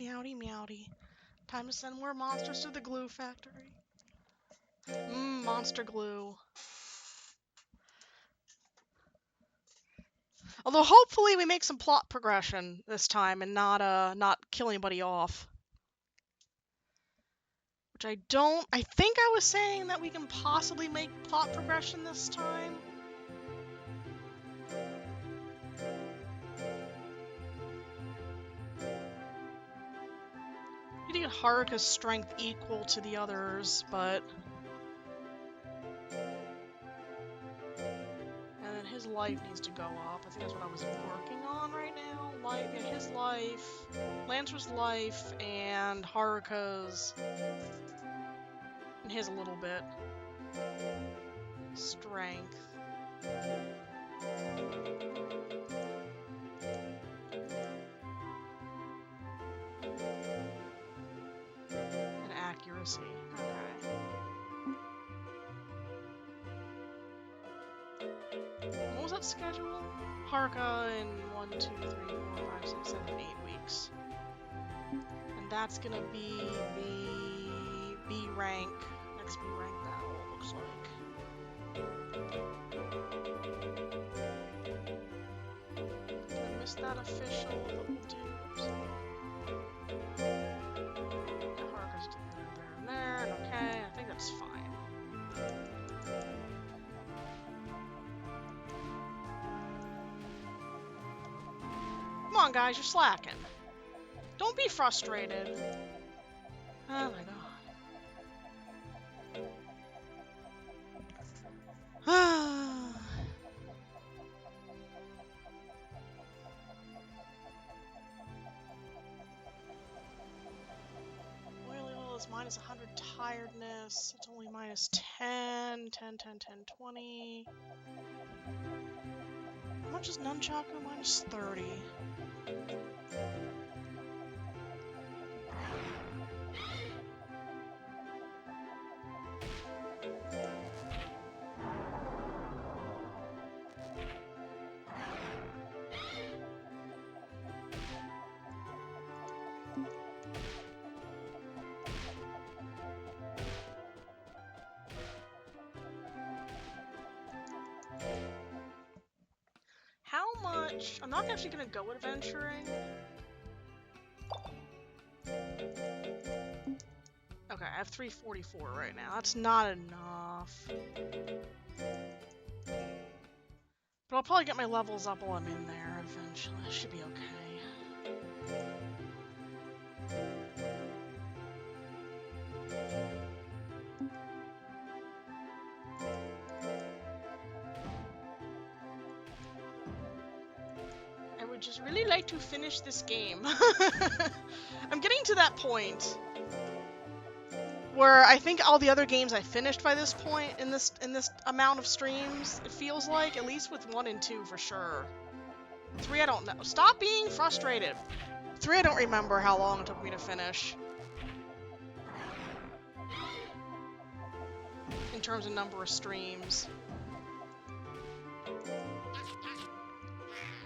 Meowdy, meowdy. Time to send more monsters to the glue factory. Monster glue. Although hopefully we make some plot progression this time and not kill anybody off. Which I think I was saying that we can possibly make plot progression this time. We need to get Haruka's strength equal to the others, but... And then his life needs to go up. I think that's what I was working on right now. His life, Lancer's life, and Haruka's... And his a little bit. Strength. And accuracy. Okay. What was that schedule? Haruka in 1, 2, 3, 4, 5, 6, 7, 8 weeks. And that's gonna be the B rank, next B rank battle, it looks like. Did I miss that official? What we'll do? Haruka's there and there, and okay, I think that's fine. Come on, guys, you're slacking. Don't be frustrated. Oh my god. Oily Oil is minus 100 tiredness. It's only minus 10, 10, 10, 10, 20. How much is Nunchaku? Minus 30. How much? I'm not actually gonna go adventuring. Okay, I have 344 right now. That's not enough. But I'll probably get my levels up while I'm in there eventually. It should be okay. I would just really like to finish this game. I'm getting to that point where I think all the other games I finished by this point in this amount of streams. It feels like, at least with 1 and 2 for sure. 3 I don't know. Stop being frustrated. 3 I don't remember how long it took me to finish. In terms of number of streams.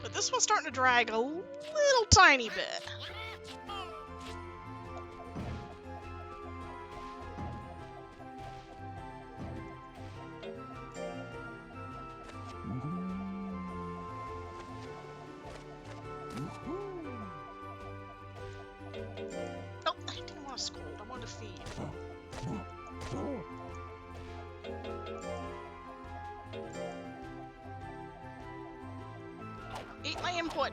But this one's starting to drag a little tiny bit. Oh, I didn't want to scold. I wanted to feed. Eat my input.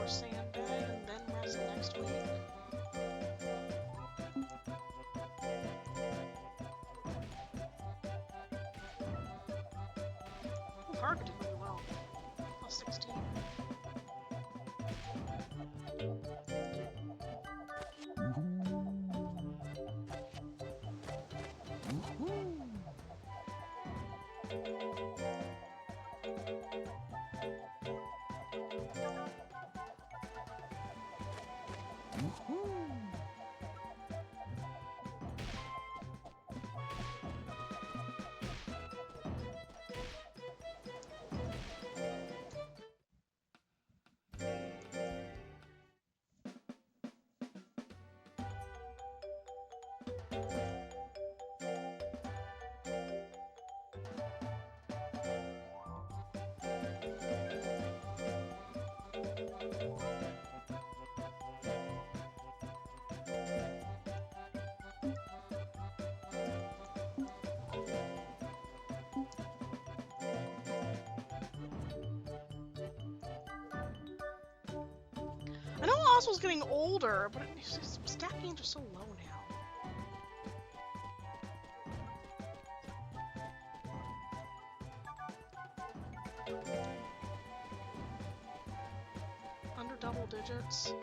more sandbag and then rest next week. Ooh, Haruka did really well. Plus 16. I know Oswald's getting older, but his stat gains are so low now. Under double digits.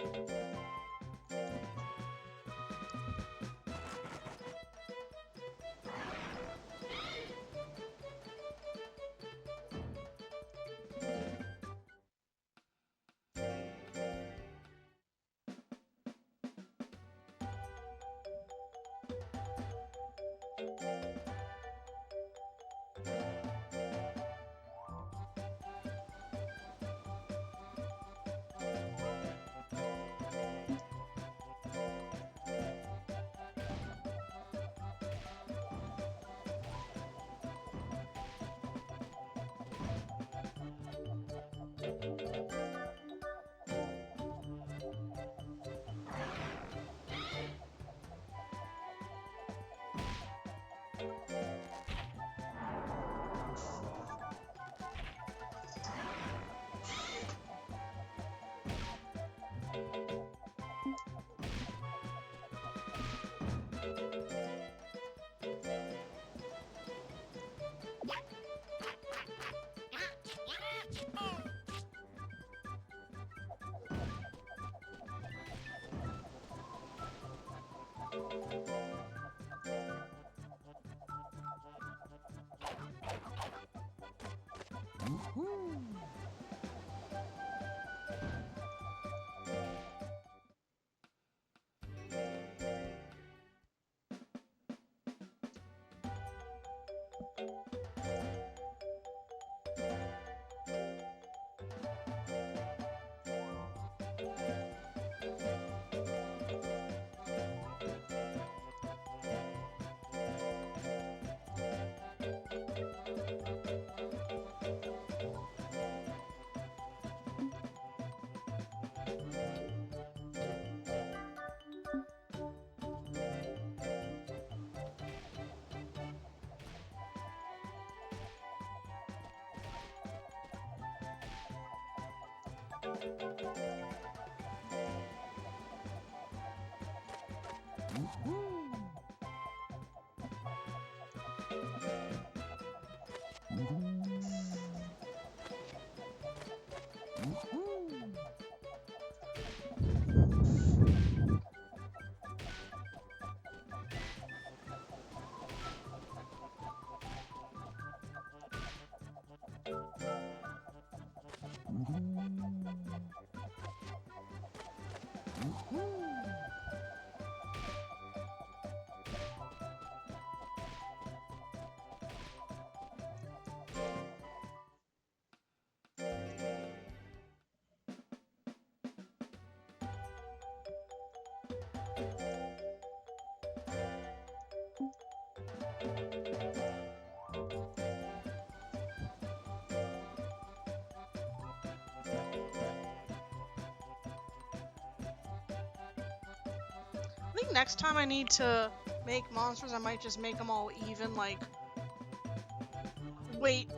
I think next time I need to make monsters, I might just make them all even, like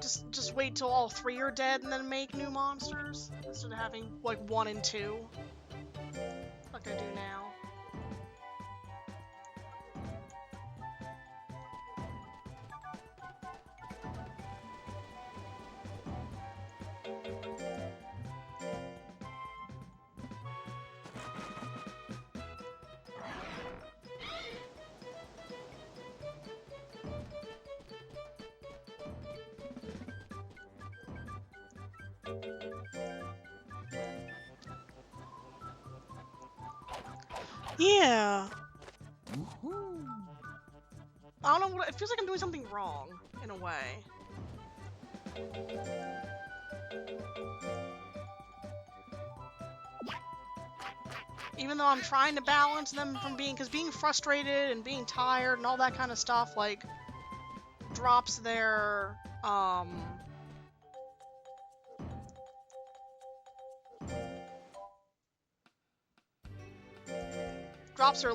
just wait till all 3 are dead and then make new monsters instead of having like 1 and 2 like I do now. Yeah. I don't know what it feels like. I'm doing something wrong in a way. Even though I'm trying to balance them from being frustrated and being tired and all that kind of stuff like drops their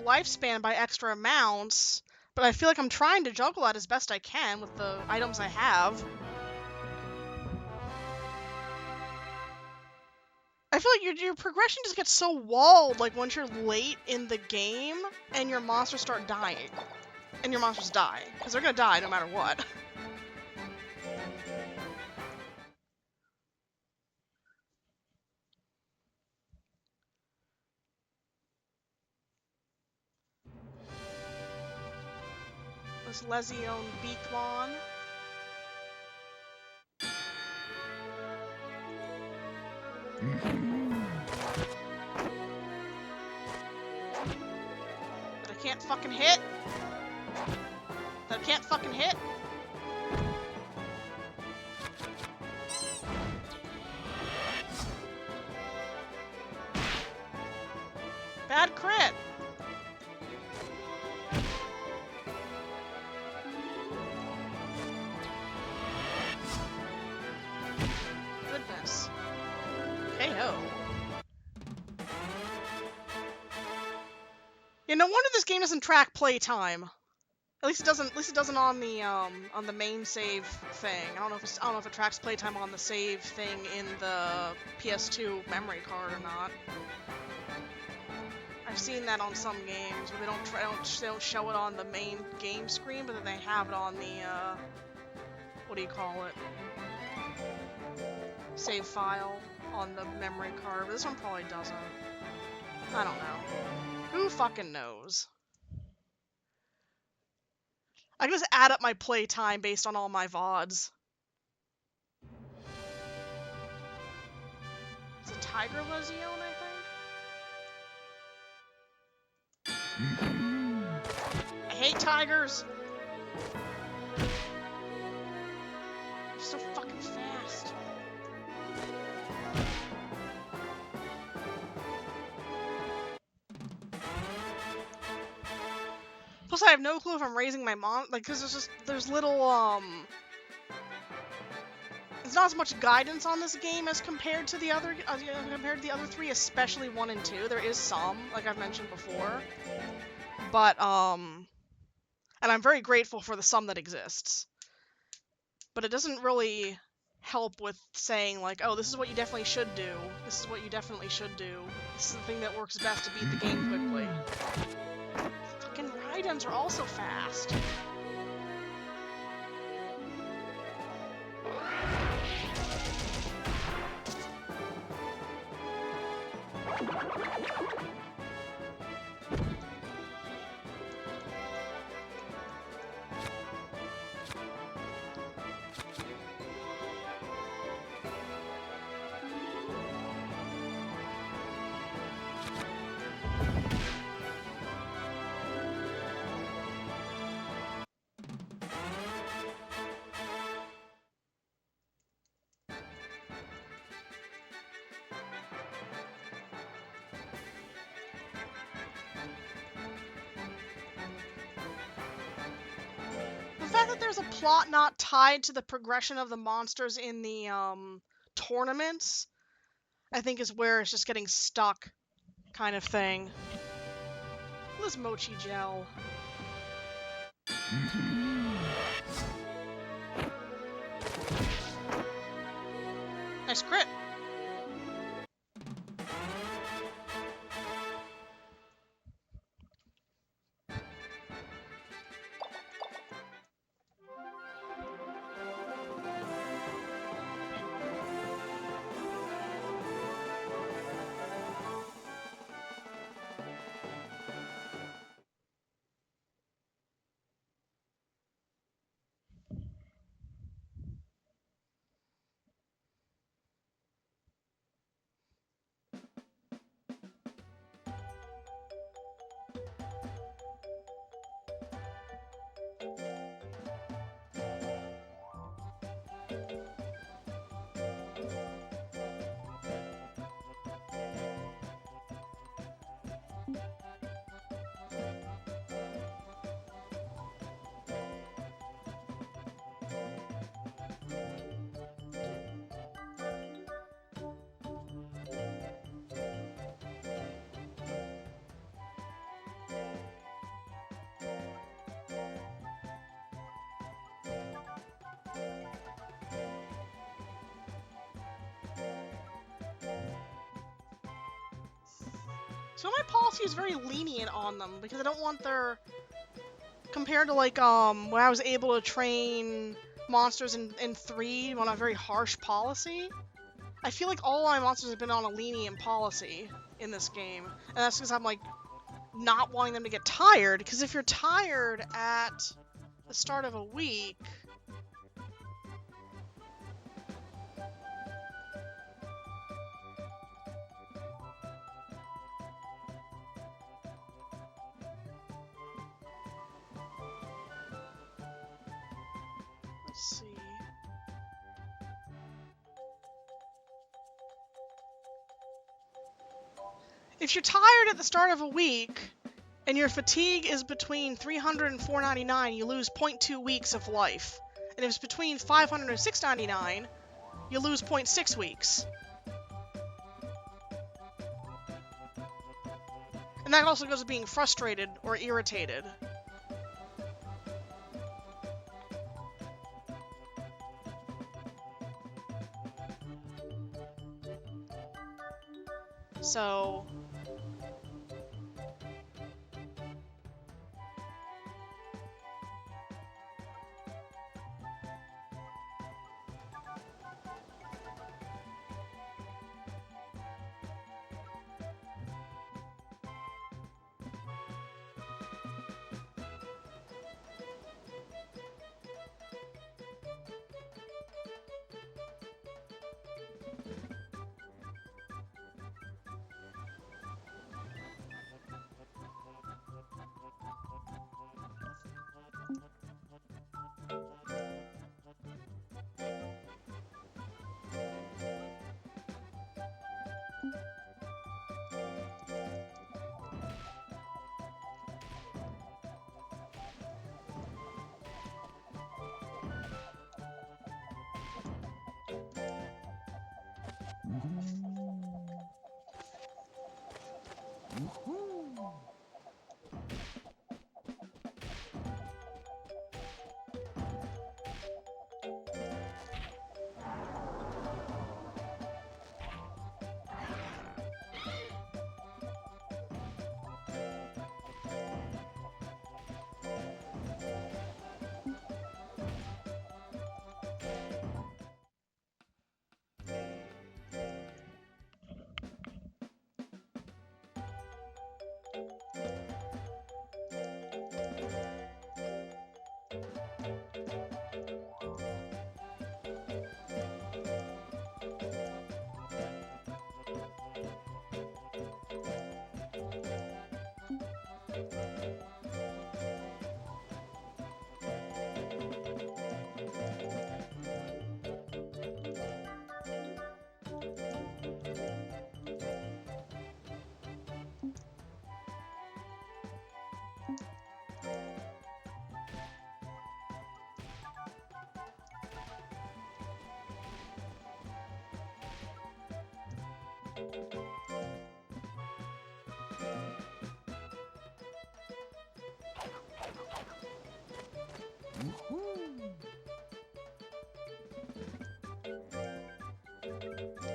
lifespan by extra amounts, but I feel like I'm trying to juggle that as best I can with the items I have. I feel like your progression just gets so walled, like once you're late in the game and your monsters start dying. And your monsters die, because they're gonna die no matter what. This Lezione Beaklon. That I can't fucking hit. That I can't fucking hit. Bad crit. Goodness. KO. Yeah, no wonder this game doesn't track playtime. At least it doesn't on the main save thing. I don't know if it tracks playtime on the save thing in the PS2 memory card or not. I've seen that on some games where they don't show it on the main game screen, but then they have it on the what do you call it? Save file on the memory card. But this one probably doesn't. I don't know. Who fucking knows? I can just add up my playtime based on all my VODs. It's a Tiger Lezione, I think? I hate tigers! They're so fucking fast. Plus, I have no clue if I'm raising my like, cause there's little, there's not as much guidance on this game as compared to the other, three, especially 1 and 2. There is some, like I've mentioned before. But, and I'm very grateful for the some that exists. But it doesn't really help with saying, like, oh, this is what you definitely should do. This is what you definitely should do. This is the thing that works best to beat the game quickly. Fucking Rhydons are also fast. The fact that there's a plot not tied to the progression of the monsters in the tournaments, I think is where it's just getting stuck, kind of thing. Look at this Mochi Gel. So my policy is very lenient on them because I don't want their... Compared to like when I was able to train monsters in 3 on a very harsh policy, I feel like all my monsters have been on a lenient policy in this game. And that's because I'm like not wanting them to get tired, because if you're tired at the start of a week, let's see. If you're tired at the start of a week, and your fatigue is between 300 and 499, you lose 0.2 weeks of life. And if it's between 500 and 699, you lose 0.6 weeks. And that also goes with being frustrated or irritated. So...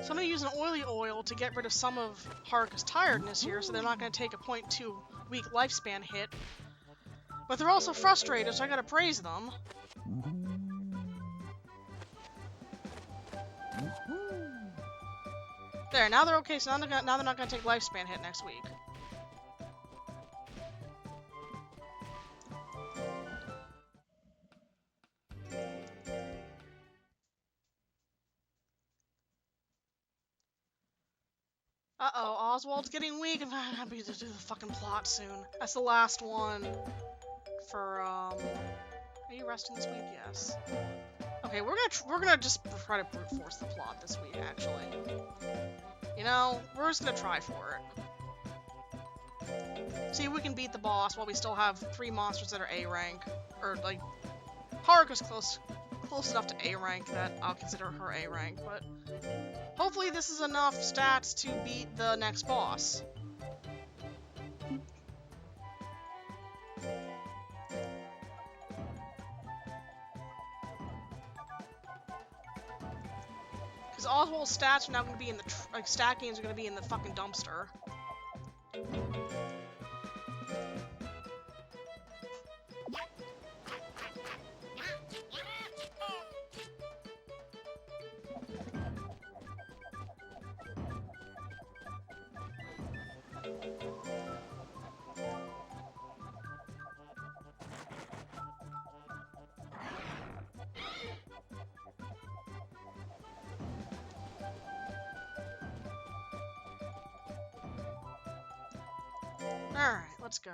So I'm going to use an oily oil to get rid of some of Haruka's tiredness here, so they're not going to take a 0.2 week lifespan hit. But they're also frustrated, so I gotta praise them. There, now they're okay, so now they're not gonna take lifespan hit next week. Uh-oh, Oswald's getting weak. I'm happy to do the fucking plot soon. That's the last one for, Are you resting this week? Yes. Okay, we're gonna just try to brute force the plot this week, actually. You know, we're just gonna try for it. See if we can beat the boss while we still have 3 monsters that are A rank. Or, like, Haruka's close enough to A rank that I'll consider her A rank, but hopefully this is enough stats to beat the next boss. Because Oswald's stats are now going to be in the, stat gains are going to be in the fucking dumpster. Alright, let's go.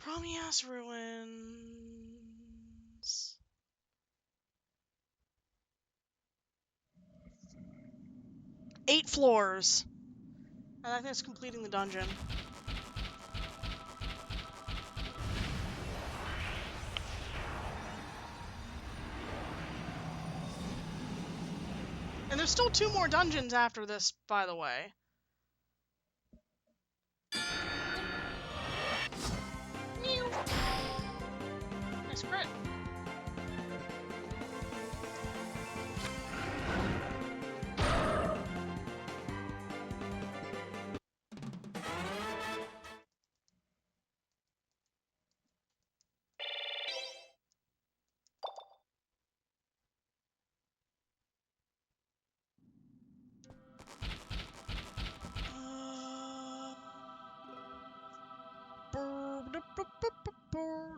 Promias Ruins. Eight floors. And I think it's completing the dungeon. And there's still 2 more dungeons after this, by the way. Meow. Nice crit.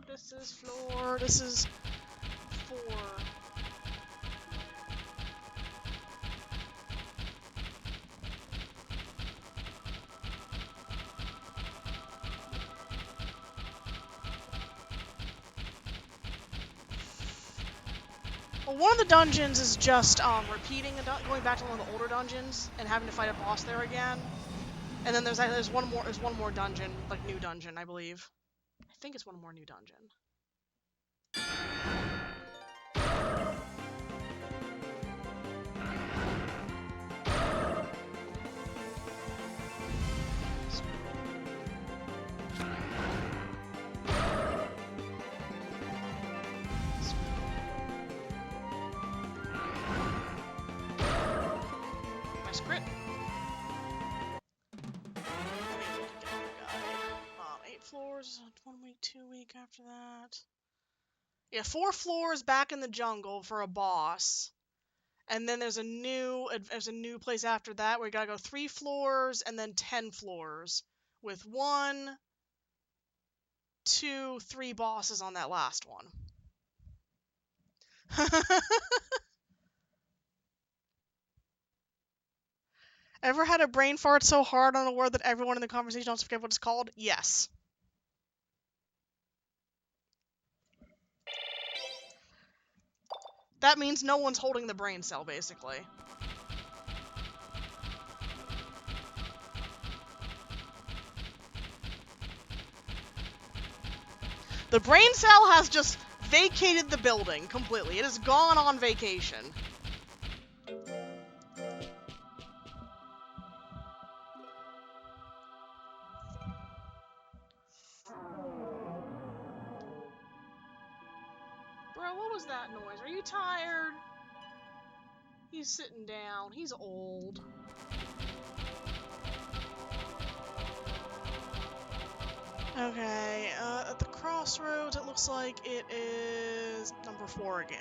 This is floor. This is 4. Well, one of the dungeons is just repeating going back to one of the older dungeons and having to fight a boss there again. And then there's one more dungeon, like new dungeon, I believe. I think it's one more new dungeon. Nice crit. 8 floors, 1 week, 2 week after that. Yeah, 4 floors back in the jungle for a boss. And then there's a new place after that where you gotta go 3 floors and then 10 floors with 1, 2, 3 bosses on that last one. Ever had a brain fart so hard on a word that everyone in the conversation also forget what it's called? Yes. That means no one's holding the brain cell, basically. The brain cell has just vacated the building completely. It has gone on vacation. Bro, what was that noise? Are you tired? He's sitting down. He's old. Okay, at the crossroads, it looks like it is number 4 again.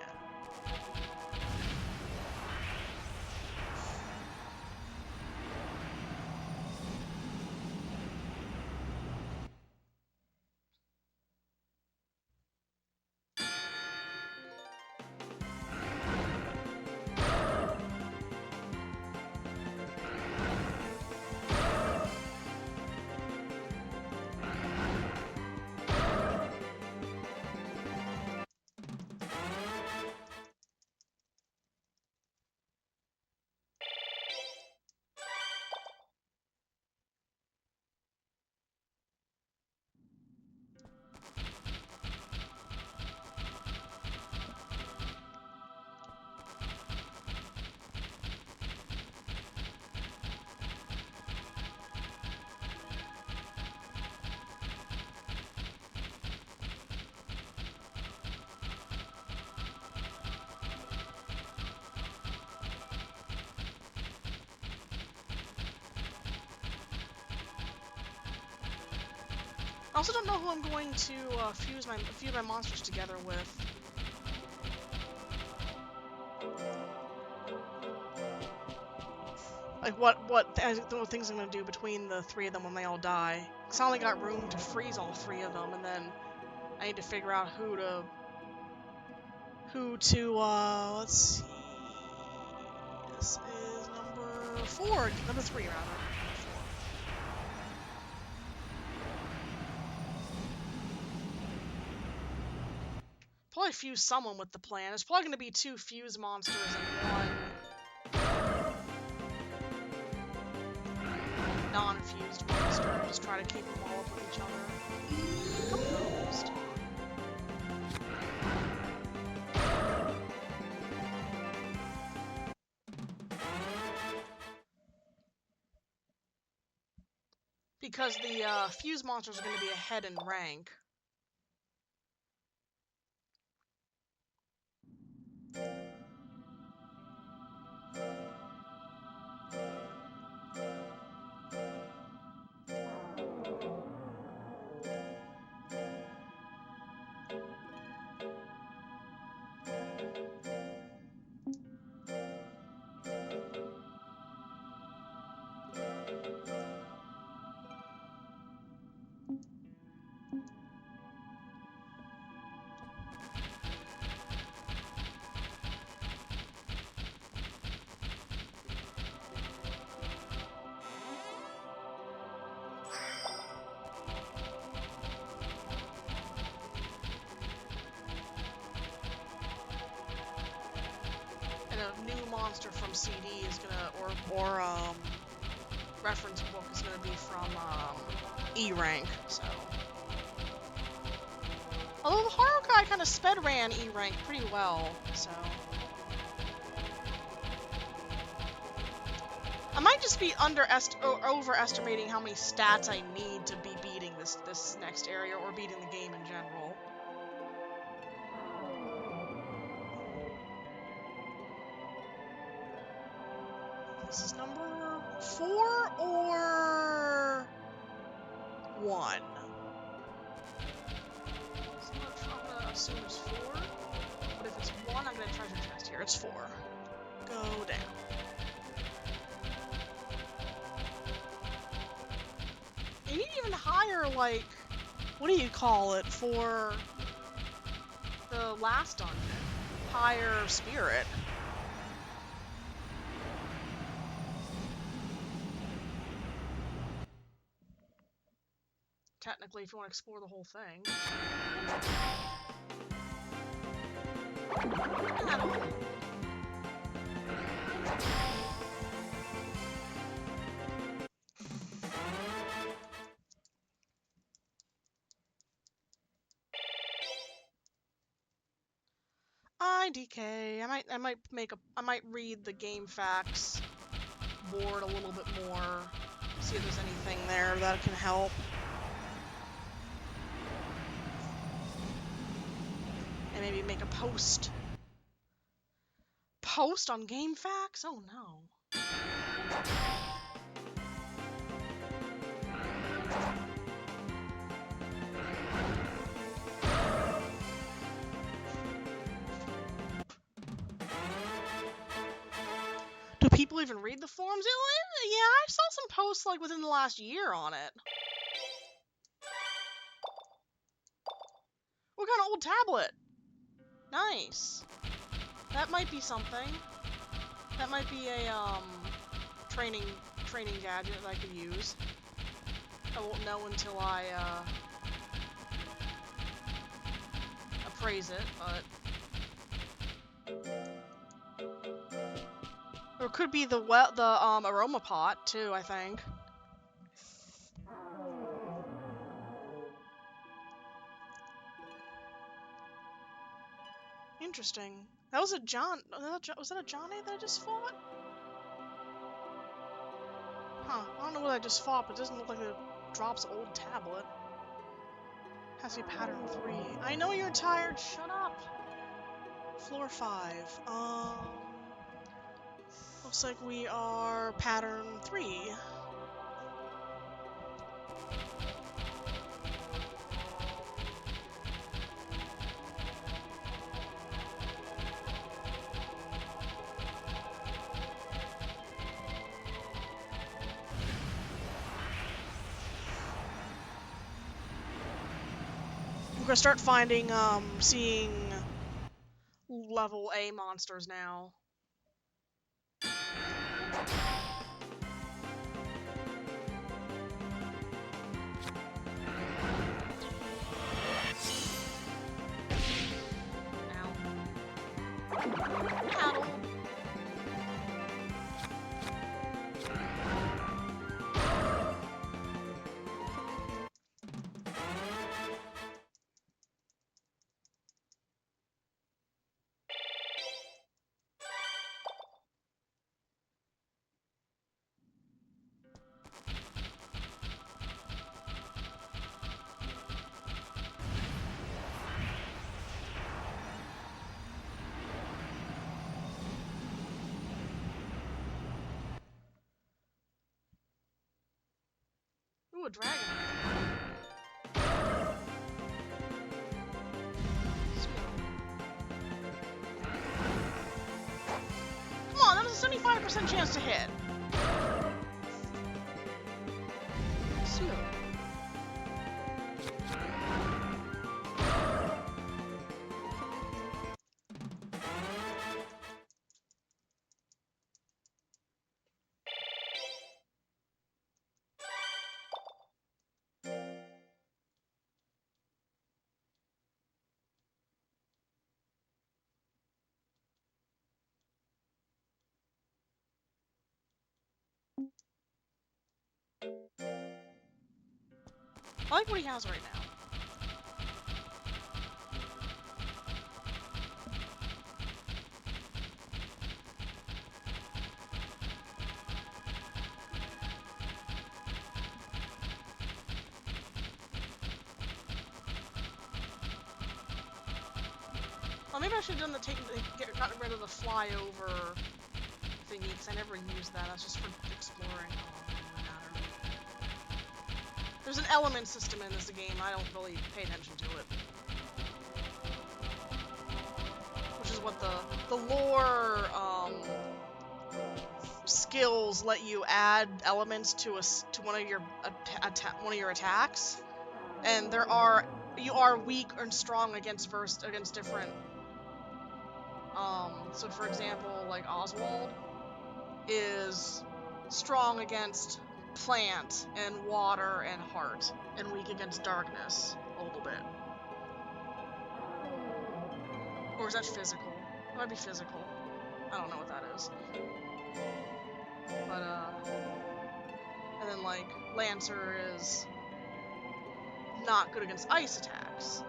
I also don't know who I'm going to fuse a few of my monsters together with. Like what things I'm gonna do between the three of them when they all die. Cause I only got room to freeze all three of them, and then I need to figure out who to let's see. This is number 3 rather. Probably fuse someone with the plan. It's probably gonna be 2 fuse monsters and 1 non-fused monster. Just try to keep them all up with each other. Composed. Because the fuse monsters are going to be ahead in rank. Monster from CD is gonna, or reference book is gonna be from E rank. So, although the Harukai kind of sped ran E rank pretty well, so I might just be overestimating how many stats I need to be beating this next area or beating the game in general. This is number 4 or 1? So I'm gonna assume it's 4. But if it's 1, I'm gonna treasure chest here. It's 4. Go down. You need even higher, like, what do you call it for the last dungeon? Higher spirit. Technically, if you want to explore the whole thing. IDK. I might read the game facts board a little bit more. See if there's anything there that can help. And maybe make a post on game facts? Oh no. Do people even read the forums? Yeah, I saw some posts like within the last year on it. What kind of old tablet? Nice. That might be something. That might be a training gadget that I could use. I won't know until I appraise it, but or it could be the aroma pot too, I think. Interesting. That was a John. Was that a Johnny that I just fought? Huh. I don't know what I just fought, but it doesn't look like it drops old tablet. Has to be pattern 3. I know you're tired. Shut up. Floor 5. Looks like we are pattern 3. gonna start finding, seeing level A monsters now. Cattle. Ooh, a dragon. Come on, that was a 75% chance to hit. Smooth. I like what he has right now. Well, maybe I should have done gotten rid of the flyover thingy, because I never used that. That's just for exploring. There's an element system in this game. I don't really pay attention to it. Which is what the lore skills let you add elements to one of your attacks, and you are weak and strong against different. So for example, like Oswald is strong against plant and water and heart, and weak against darkness a little bit. Or is that physical? It might be physical. I don't know what that is. But, and then, like, Lancer is not good against ice attacks.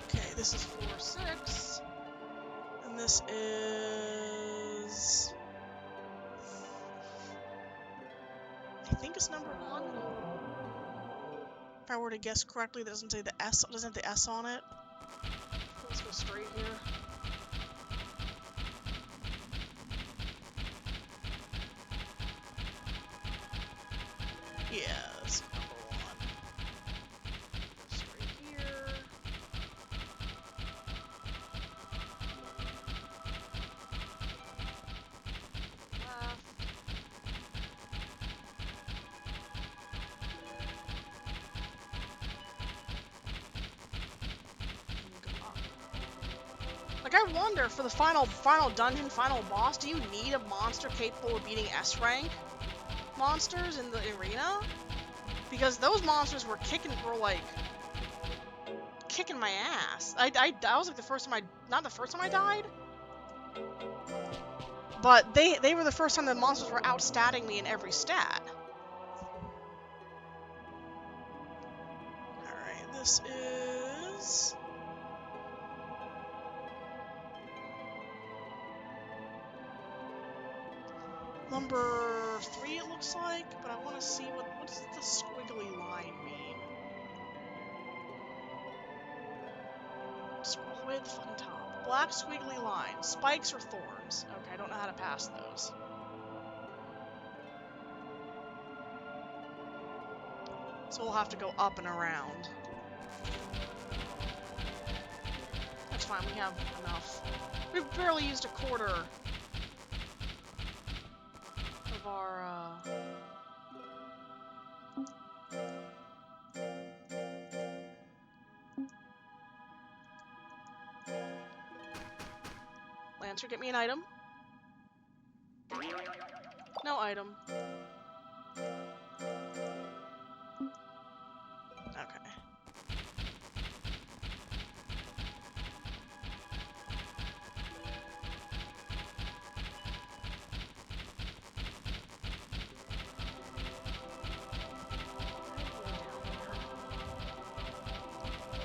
Okay, this is 4-6. And this is... I think it's number 1. If I were to guess correctly, that doesn't say the S, doesn't have the S on it. Let's go straight here. Yes, number 1. Straight here. Left. Like, I wonder, for the final dungeon, final boss, do you need a monster capable of beating S-rank monsters in the arena? Because those monsters were kicking my ass. That was like the first time not the first time I died, but they were the first time the monsters were outstatting me in every stat. Alright, this is... number 3, it looks like, but I want to see what does the squiggly line mean? Scroll all the way to the fucking top. Black squiggly line. Spikes or thorns? Okay, I don't know how to pass those. So we'll have to go up and around. That's fine, we have enough. We've barely used a quarter of our, Answer, get me an item. No item. Okay.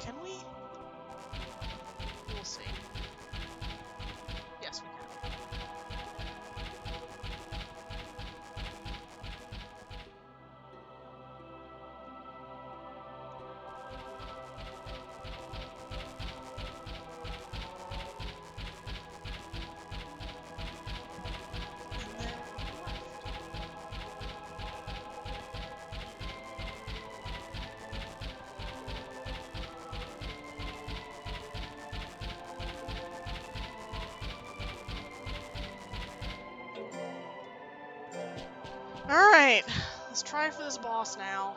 Can we? We'll see. Yes, we can. Alright, let's try for this boss now.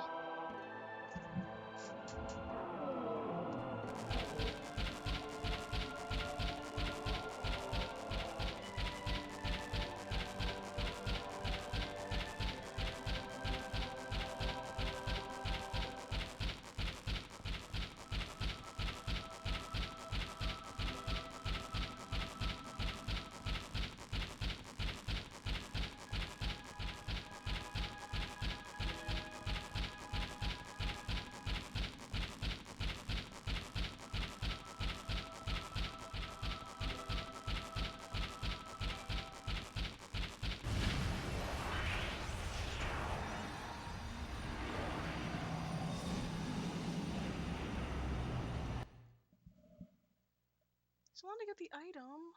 So I want to get the item.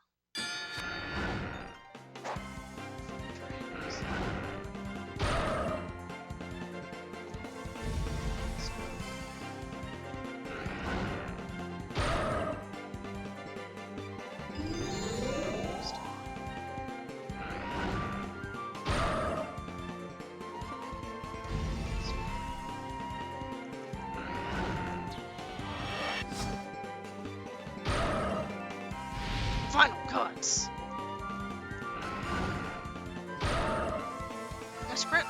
Final cuts. Nice crit.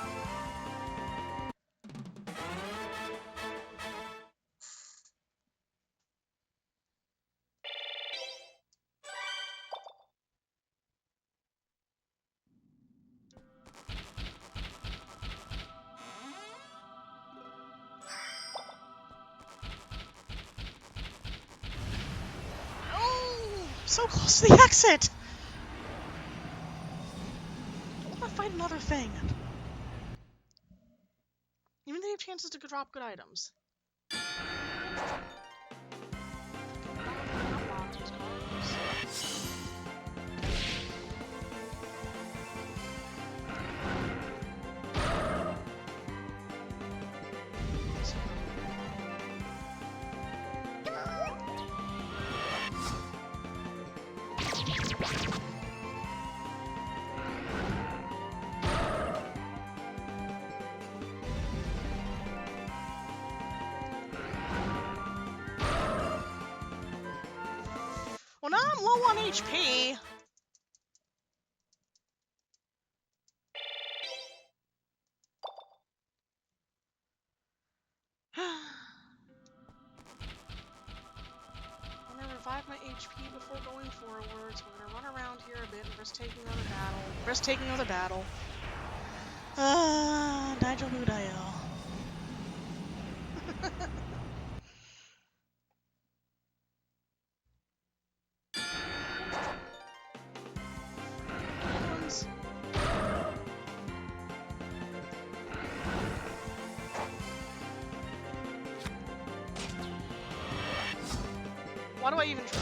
Oh, so close to the exit. I want to fight another thing. Even they have chances to drop good items. Well, now I'm low on HP. I'm gonna revive my HP before going forwards. We're gonna run around here a bit and risk taking another battle. Nigel Budayo. Why do I even try?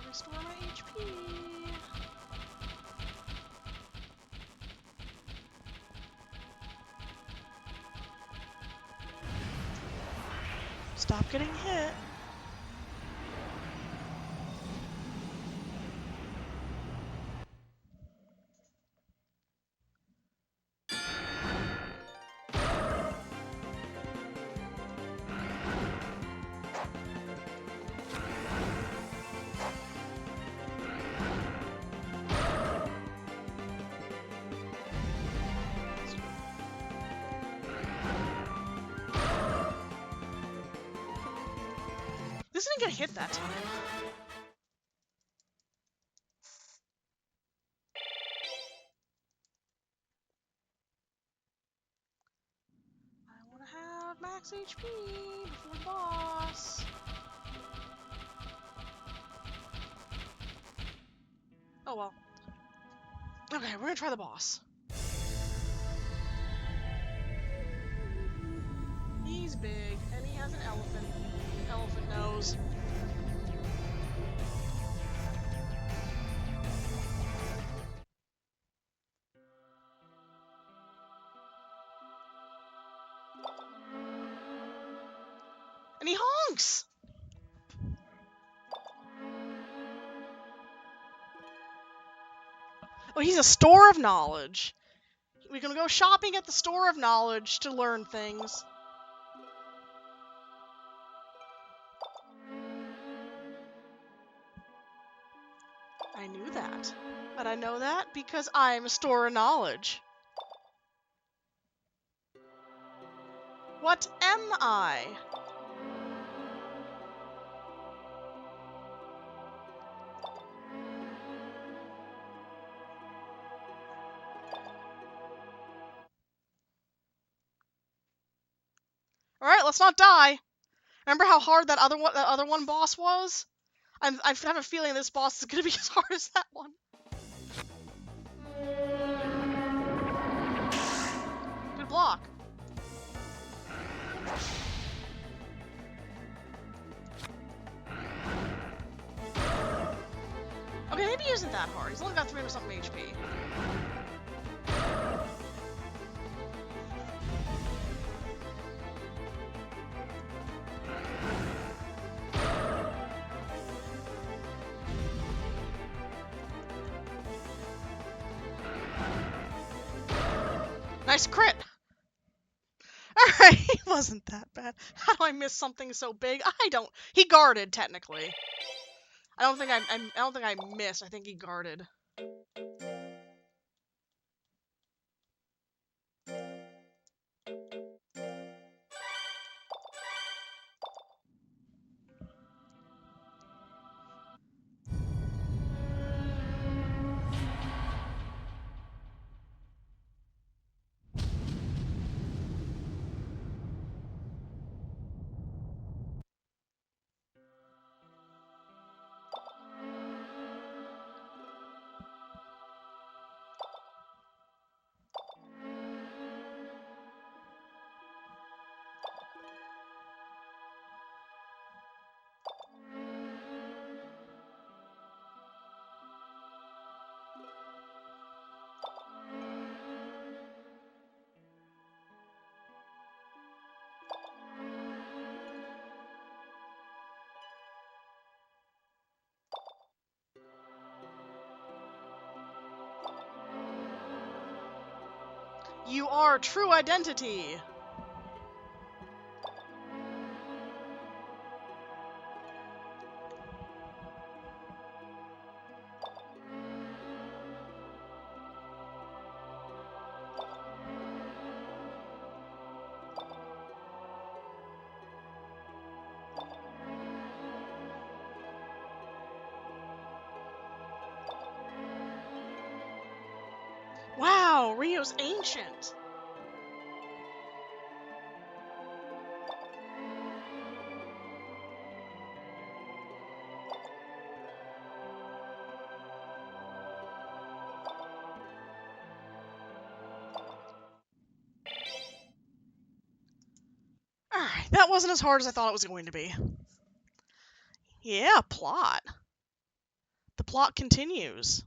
Restore my HP. Stop getting hit. This didn't get hit that time. I want to have max HP before the boss. Oh well. Okay, we're gonna try the boss. He's big, and he has an elephant nose. And he honks! Oh, he's a store of knowledge. We can go shopping at the store of knowledge to learn things. I knew that. But I know that because I'm a store of knowledge. What am I? Alright, let's not die. Remember how hard that other one boss was? I have a feeling this boss is gonna be as hard as that one. Good block. Okay, maybe he isn't that hard. He's only got 300 something HP. Nice crit! Alright, he wasn't that bad. How do I miss something so big? I don't. He guarded, technically. I don't think I missed. I think he guarded. You are true identity! Wow, Rio's ancient! Alright, that wasn't as hard as I thought it was going to be. Yeah, plot. The plot continues.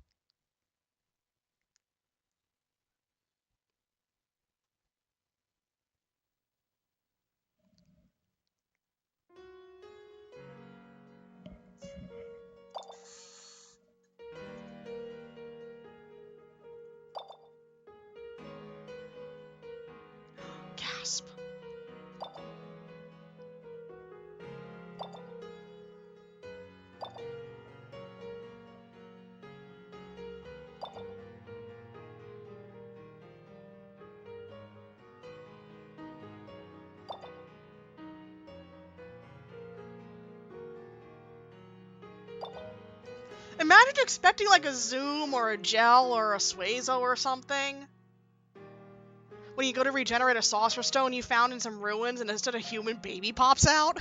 Imagine expecting like a Zoom or a Gel or a Suezo or something. When you go to regenerate a Sorcerer's Stone you found in some ruins and instead a human baby pops out.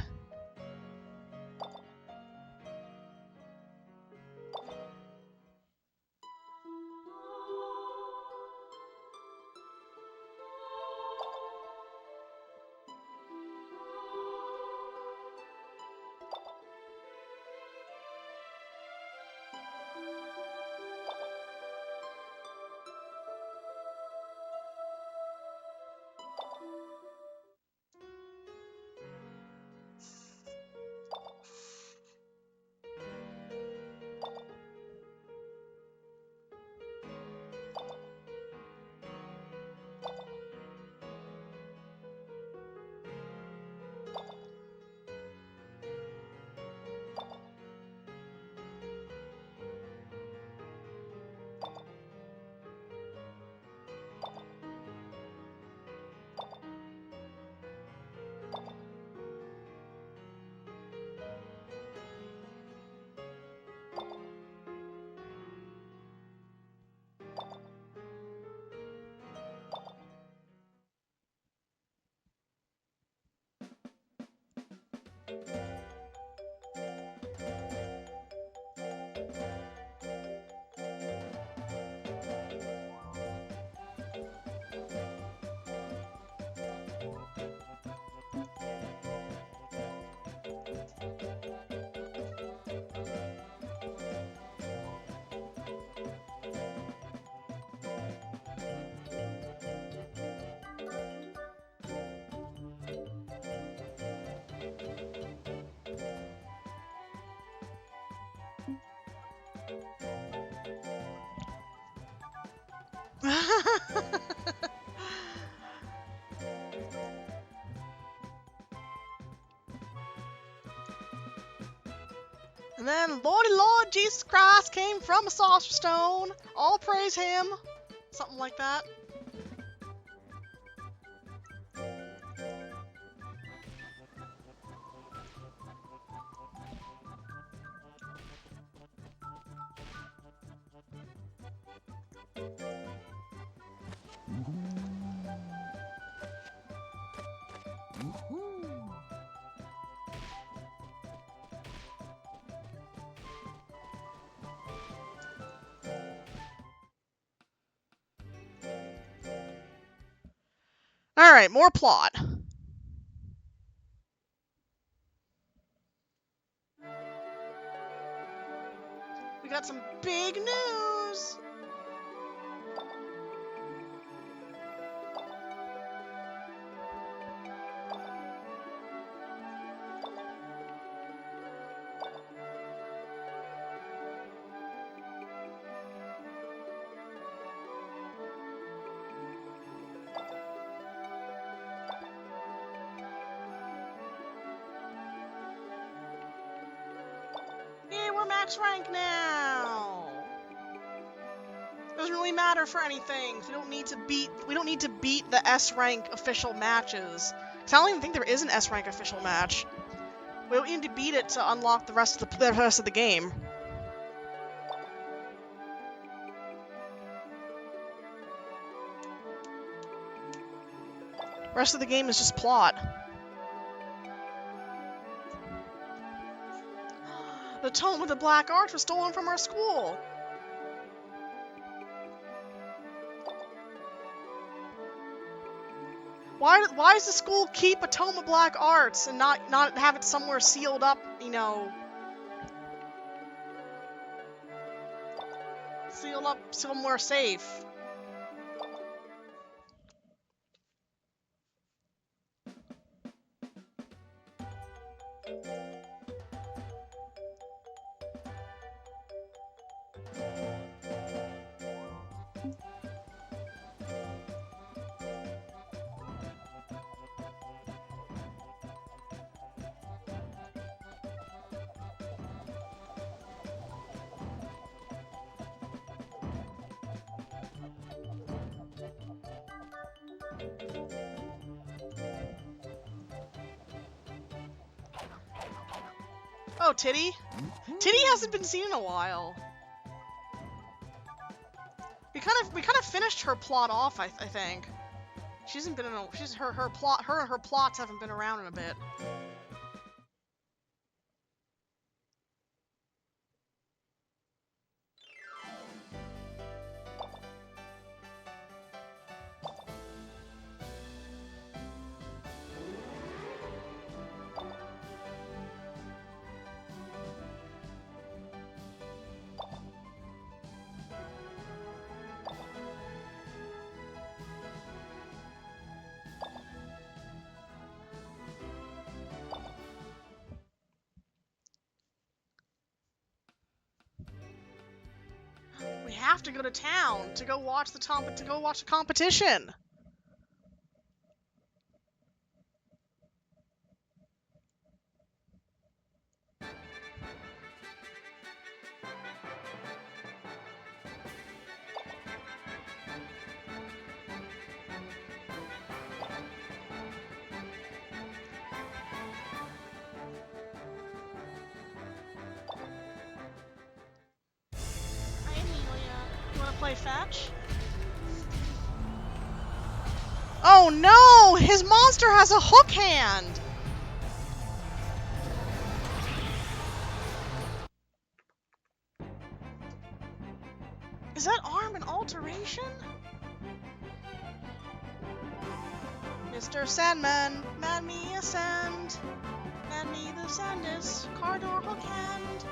And then Lord Jesus Christ came from a Sorcerer's Stone. All praise him. Something like that. Alright, more plot. We got some big news! Yay, we're max rank now! Doesn't really matter for anything. We don't need to beat the S rank official matches. 'Cause I don't even think there is an S rank official match. We don't need to beat it to unlock the rest of the game. The rest of the game is just plot. The Tome of the Black Arts was stolen from our school. Why does the school keep a Tome of Black Arts and not have it somewhere sealed up, you know? Sealed up somewhere safe. Oh, Titty? Titty hasn't been seen in a while. We kind of finished her plot off, I think. She hasn't been in a, her and her plots haven't been around in a bit. We have to go to town to go watch the competition. Hi, Amelia. You wanna play fetch? Oh no! His monster has a hook hand! Is that arm an alteration? Mr. Sandman, man me a sand. Man me the sandest, corridor hook hand.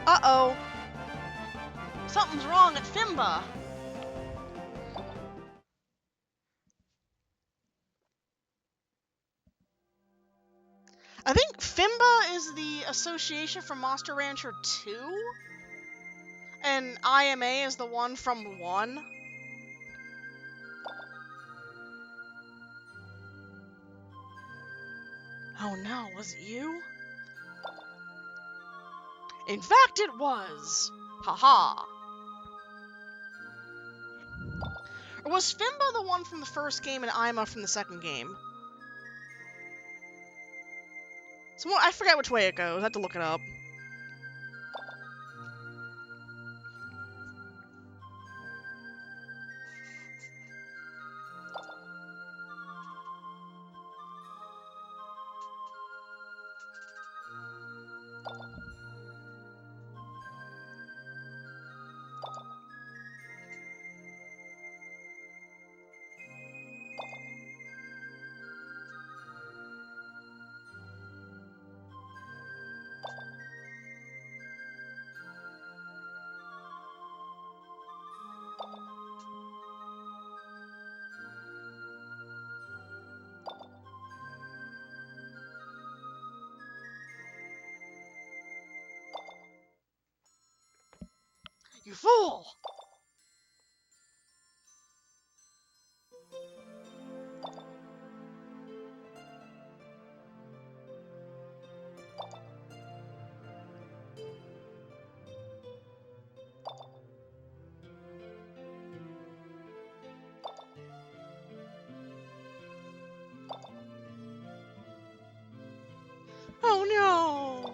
Uh-oh. Something's wrong at Fimba. I think Fimba is the association from Monster Rancher 2, and IMA is the one from 1. Oh no, was it you? In fact, it was! Haha. Or was Fimba the one from the first game and Ima from the second game? I forget which way it goes. I have to look it up. You fool! Oh no!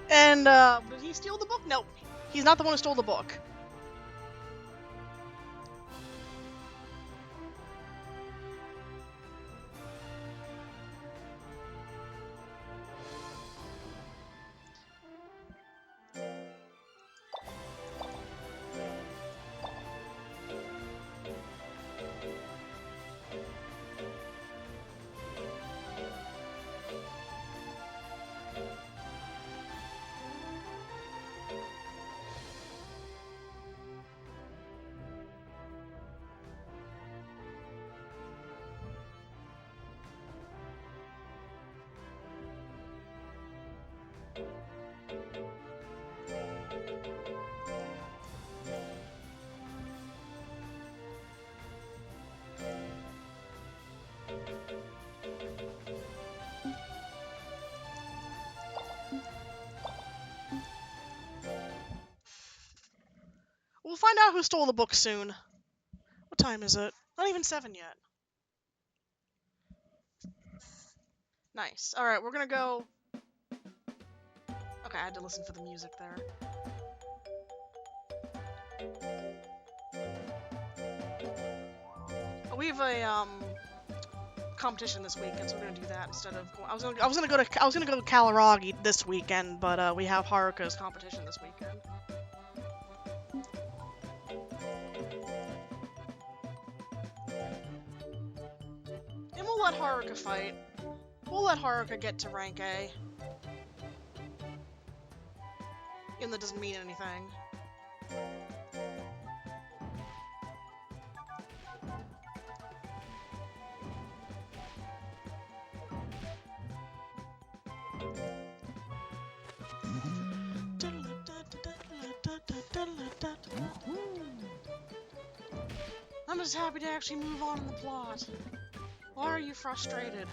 And, did he steal the book? No, he's not the one who stole the book. find out who stole the book soon. What time is it? Not even 7 yet. Nice. Alright, we're gonna go... Okay, I had to listen for the music there. We have a, competition this weekend, so we're gonna do that instead of... I was gonna go to Kalaragi this weekend, but, we have Haruka's competition this weekend. And we'll let Haruka fight. We'll let Haruka get to rank A. Even though it doesn't mean anything. I'm just happy to actually move on in the plot. Why are you frustrated?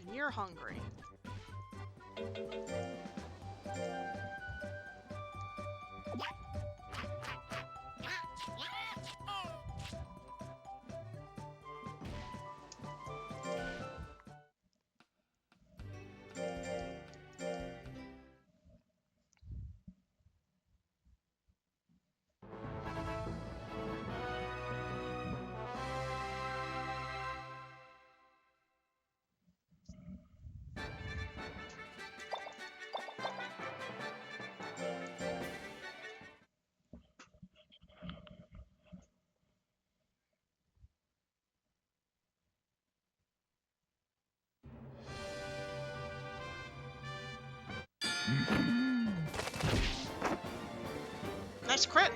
And you're hungry. Nice crit!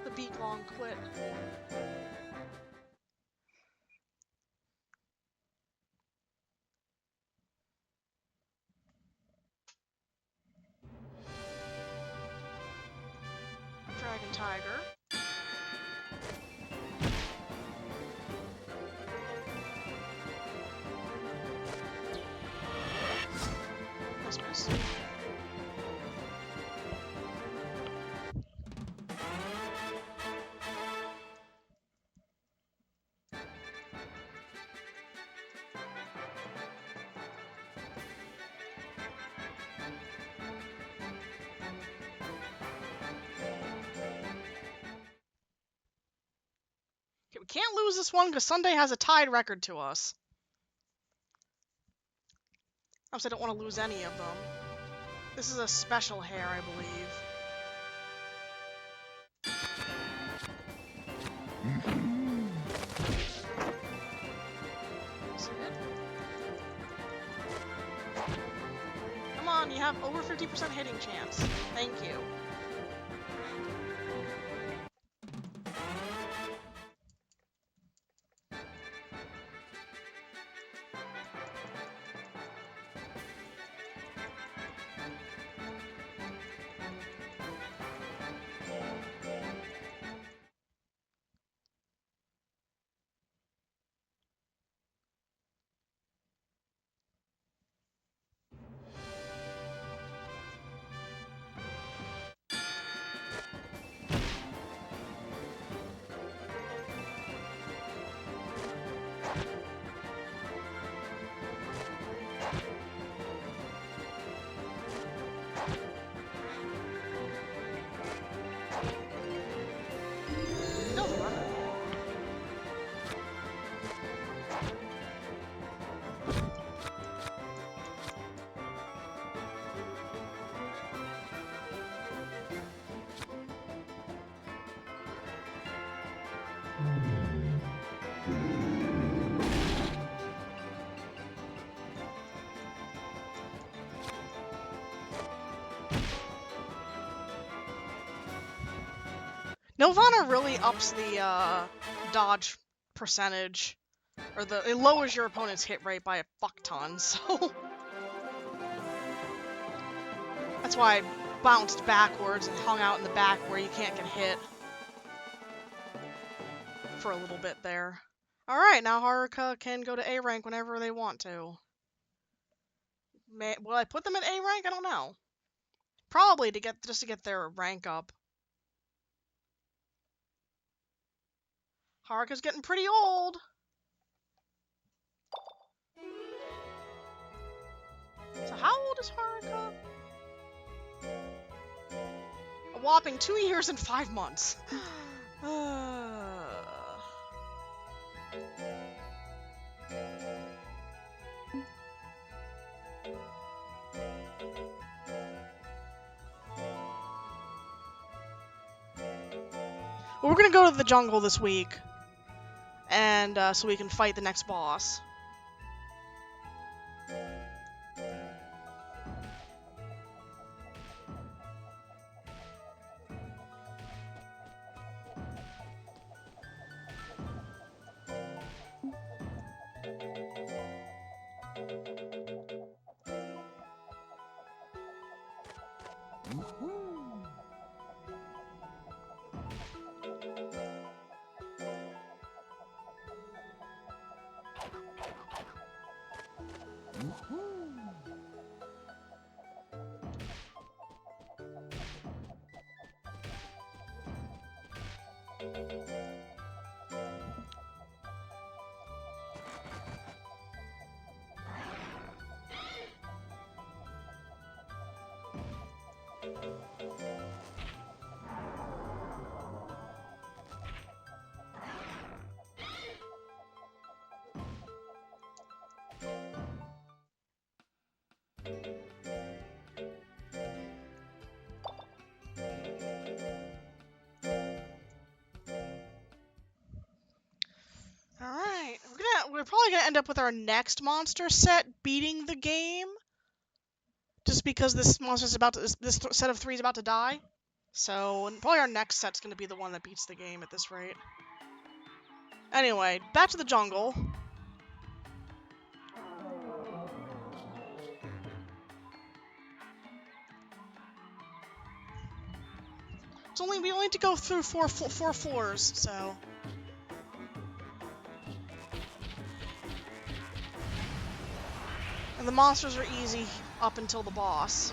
The beat-long quit. Dragon Tiger. Nice. Okay, we can't lose this one because Sunday has a tied record to us. Obviously, I don't want to lose any of them. This is a special hair, I believe. That's it. Come on, you have over 50% hitting chance. Thank you. Nirvana really ups the dodge percentage, or it lowers your opponent's hit rate by a fuck ton, so that's why I bounced backwards and hung out in the back where you can't get hit for a little bit there. Alright, now Haruka can go to A rank whenever they want to. Will I put them at A rank? I don't know. Probably just to get their rank up. Haruka's getting pretty old. So how old is Haruka? A whopping 2 years and 5 months. Well, we're gonna go to the jungle this week, and so we can fight the next boss. Alright, we're probably gonna end up with our next monster set beating the game. Just because this monster's this set of 3 is about to die. So, probably our next set's gonna be the one that beats the game at this rate. Anyway, back to the jungle. We only need to go through four floors, so. And the monsters are easy up until the boss.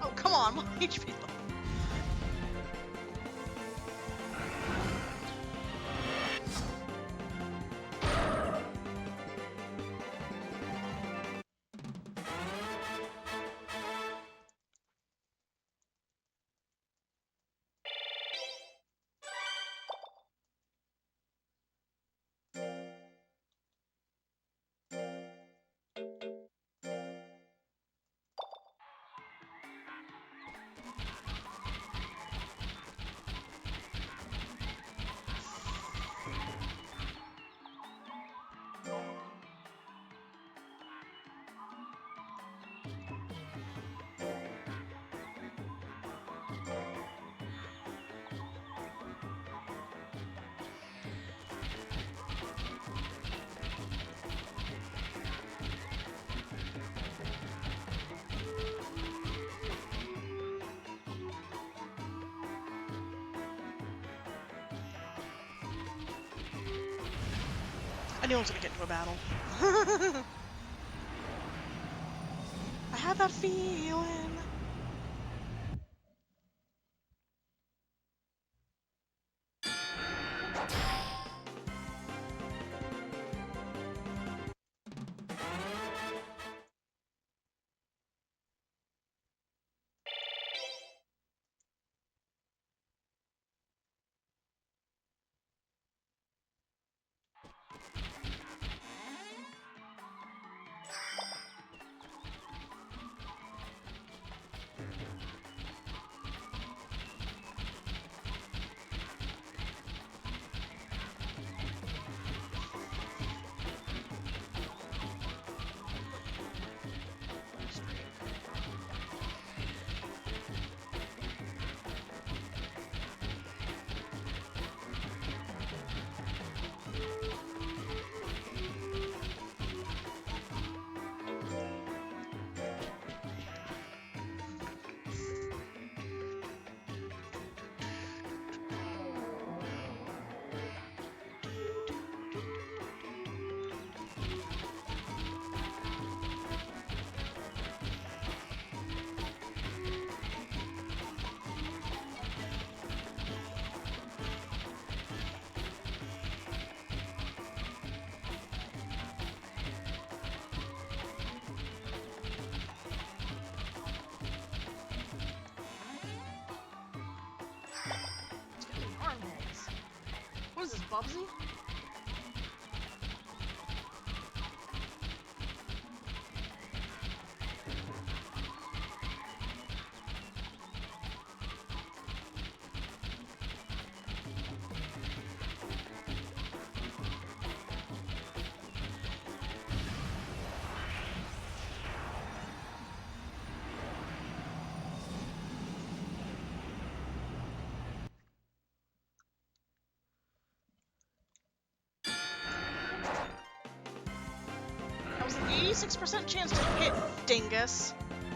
Oh, come on, my HP. I knew I was gonna get into a battle. I had that feeling. this, Bubsy? That was an 86% chance to hit Dingus,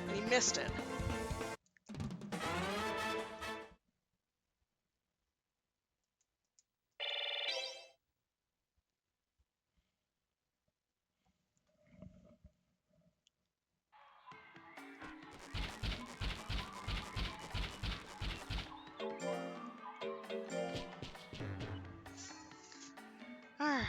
and he missed it. Alright.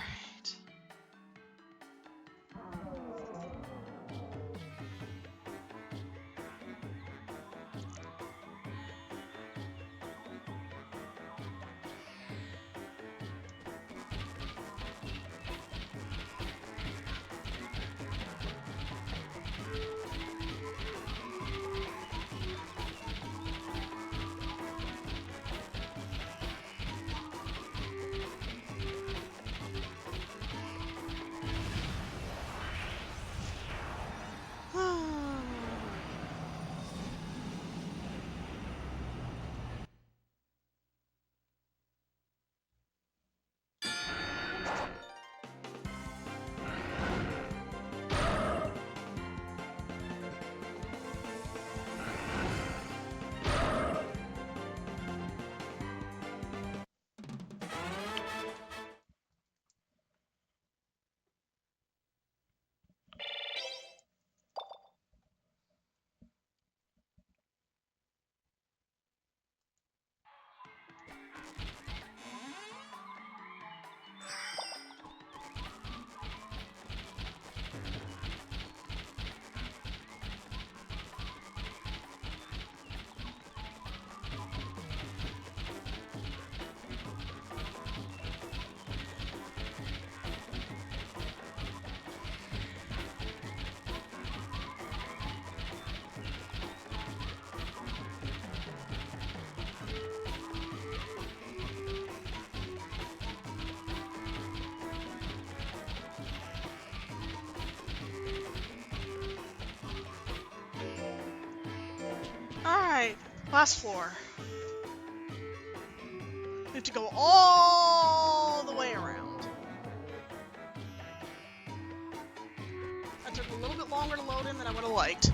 Alright, last floor. We have to go all the way around. That took a little bit longer to load in than I would have liked.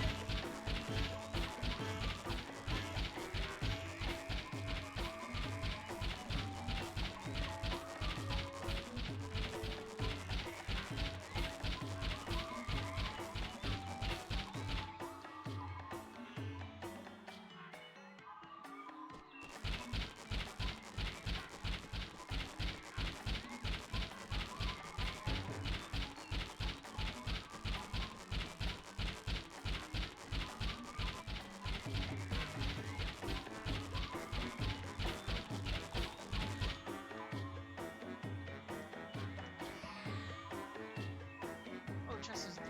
Oh, chest is there.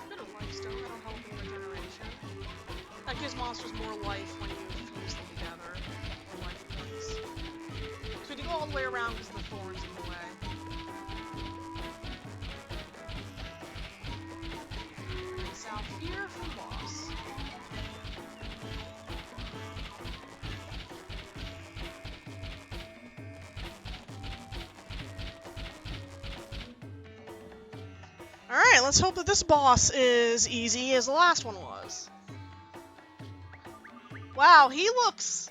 Bit of life stone, that'll help in regeneration. That gives monsters more life when you fuse them together. More life points. So we have to go all the way around because the thorns in the way. And then south here for the boss. Alright, let's hope that this boss is easy as the last one was. Wow, he looks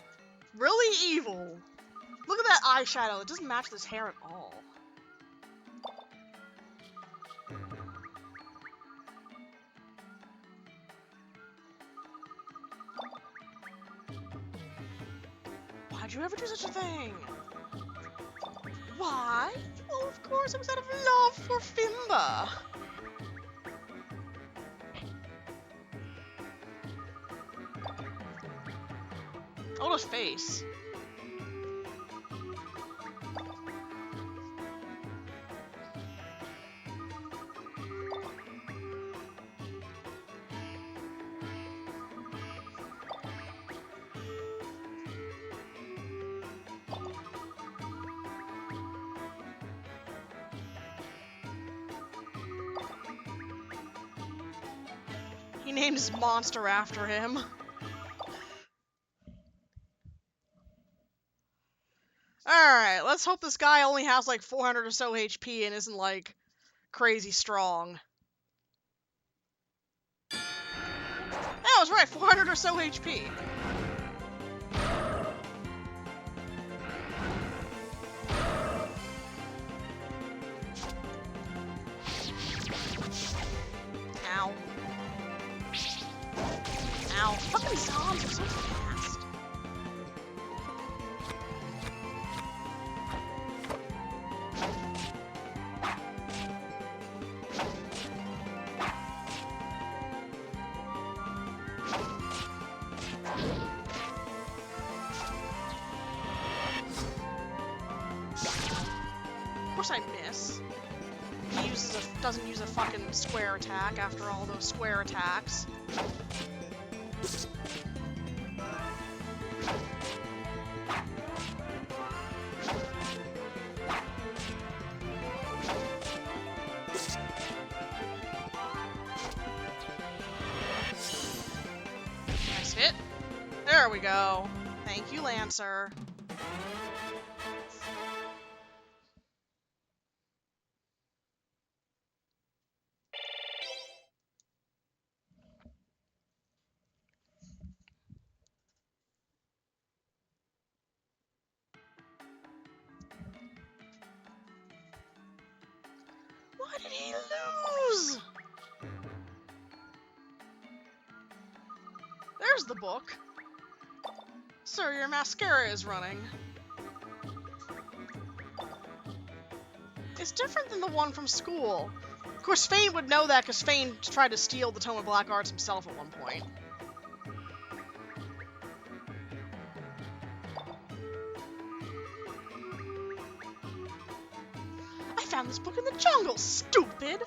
really evil. Look at that eyeshadow, it doesn't match this hair at all. Why'd you ever do such a thing? Why? Of course, it was out of love for Fimba. Oh, his face. He named his monster after him. Alright, let's hope this guy only has like 400 or so HP and isn't like crazy strong. Yeah, I was right, 400 or so HP. Ow. Ow. Fucking zombies are so fast. Of course I miss. He doesn't use a fucking square attack after all those square attacks. Nice hit. There we go. Thank you, Lancer. Why did he lose? There's the book. Sir, your mascara is running. It's different than the one from school. Of course, Fane would know that because Fane tried to steal the Tome of Black Arts himself at one point. I found this book in the jungle, stupid!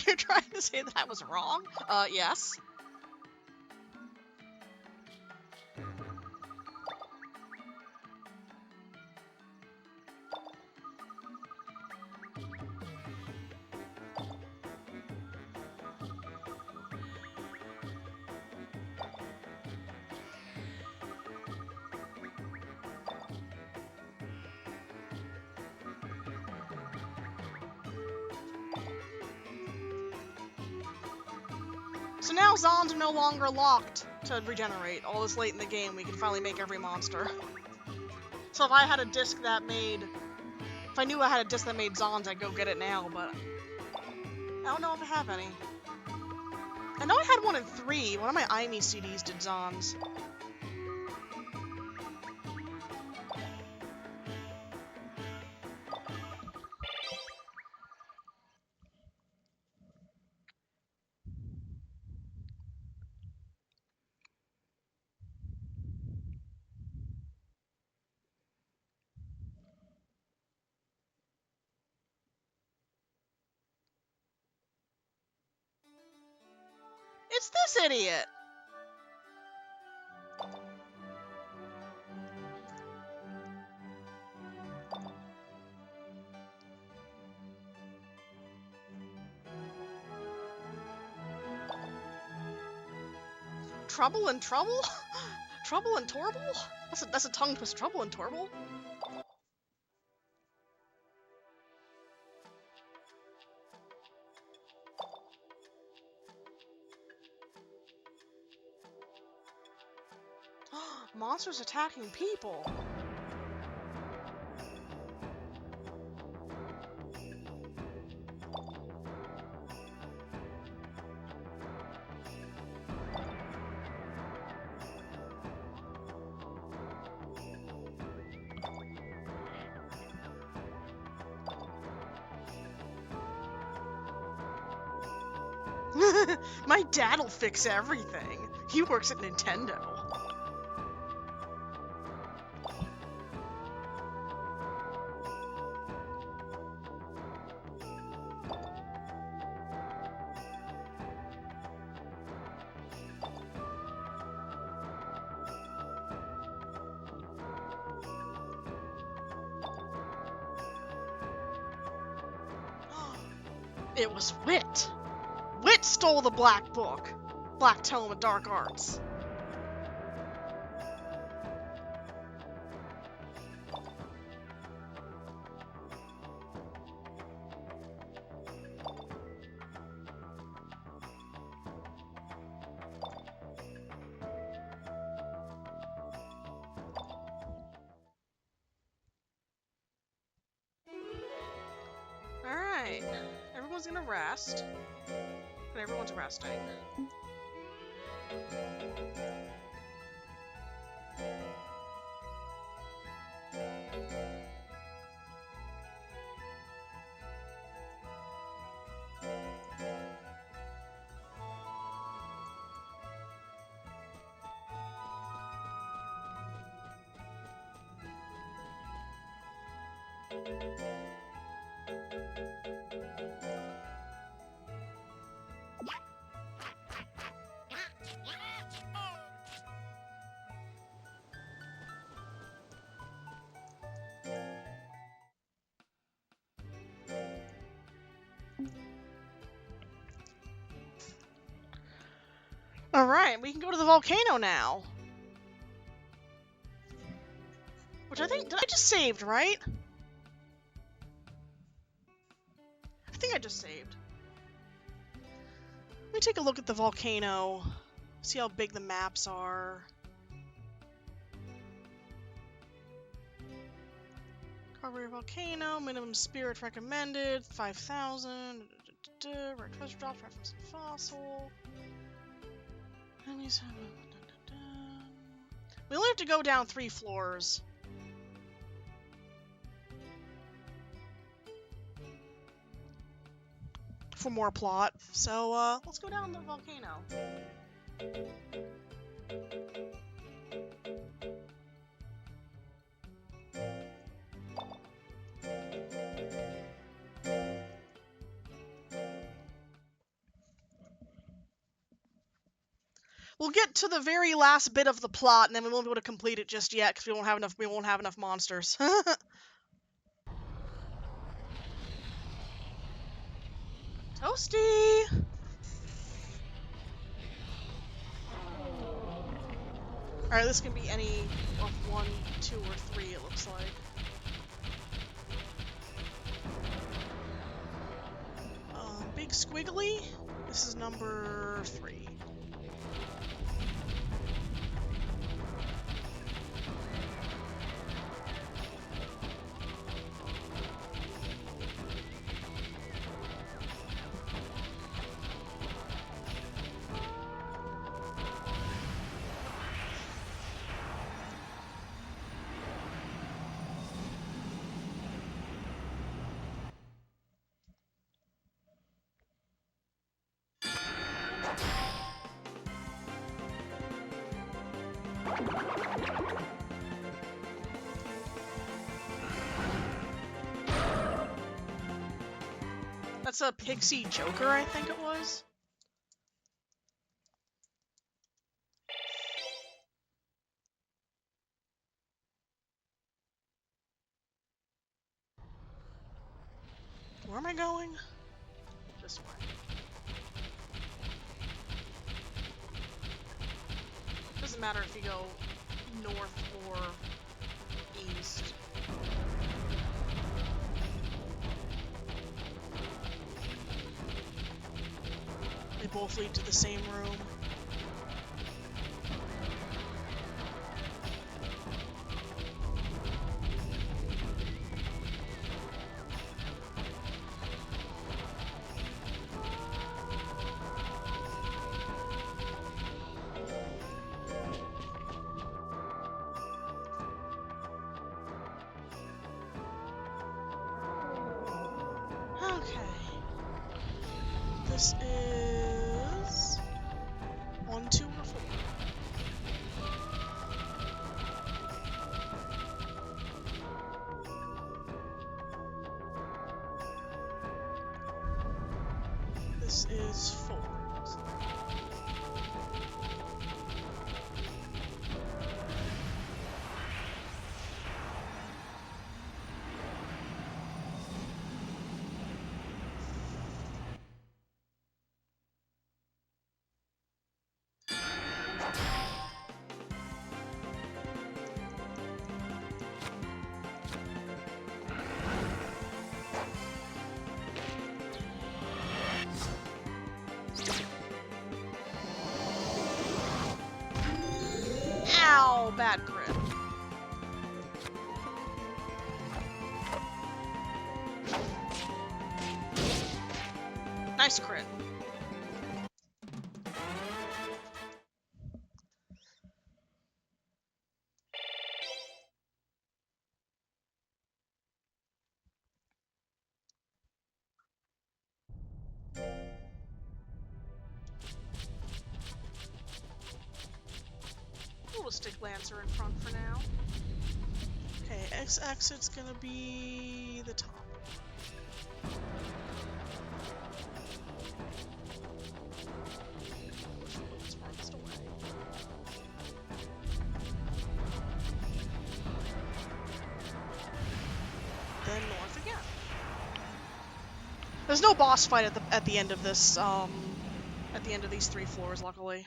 You're trying to say that I was wrong? Yes. So now Zons are no longer locked to regenerate. All this late in the game, we can finally make every monster. So if I had a disc that made... If I knew I had a disc that made Zons, I'd go get it now, but... I don't know if I have any. I know I had one in 3. One of my IME CDs did Zons. It's this idiot! Trouble and Trouble? Trouble and Torble? That's a tongue twist. Trouble and Torble? Monsters attacking people. My dad'll fix everything. He works at Nintendo. It was Wit. Wit stole the Black Book. Black Tome of Dark Arts. Alright. Everyone's gonna rest. But everyone's resting. Alright, we can go to the volcano now. Which I think, I just saved, right? I think I just saved. Let me take a look at the volcano. See how big the maps are. Carberry Volcano, minimum spirit recommended, 5,000. Rare treasure drops, reference to fossil. We only have to go down 3 floors. For more plot. So, let's go down the volcano. We'll get to the very last bit of the plot, and then we won't be able to complete it just yet because we won't have enough monsters. Toasty! Alright, this can be any of 1, 2, or 3, it looks like. Big Squiggly? This is number 3. That's a Pixie Joker, I think it was. Where am I going? This way. doesn't matter if you go north or east. They both lead to the same room. This is 1, 2, or 4. This is 4. Ow! Bad crit. Nice crit. We'll stick Lancer in front for now. Okay, X-exit's gonna be the top. It's farthest away. Then north again. There's no boss fight at the end of this, at the end of these 3 floors, luckily.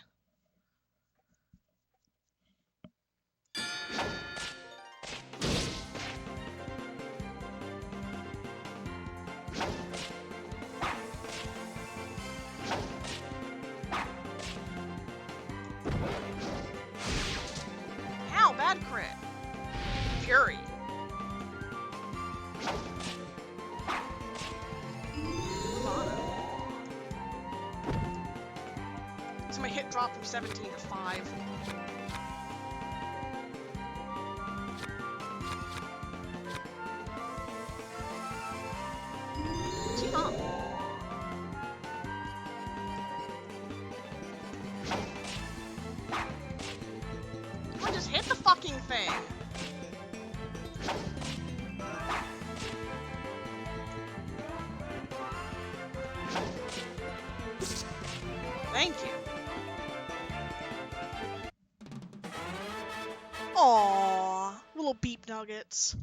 Ow, bad crit. Fury. So my hit dropped from 17 to 5. T-Hop. I just hit the fucking thing. Thank you. Aww, little beep nuggets.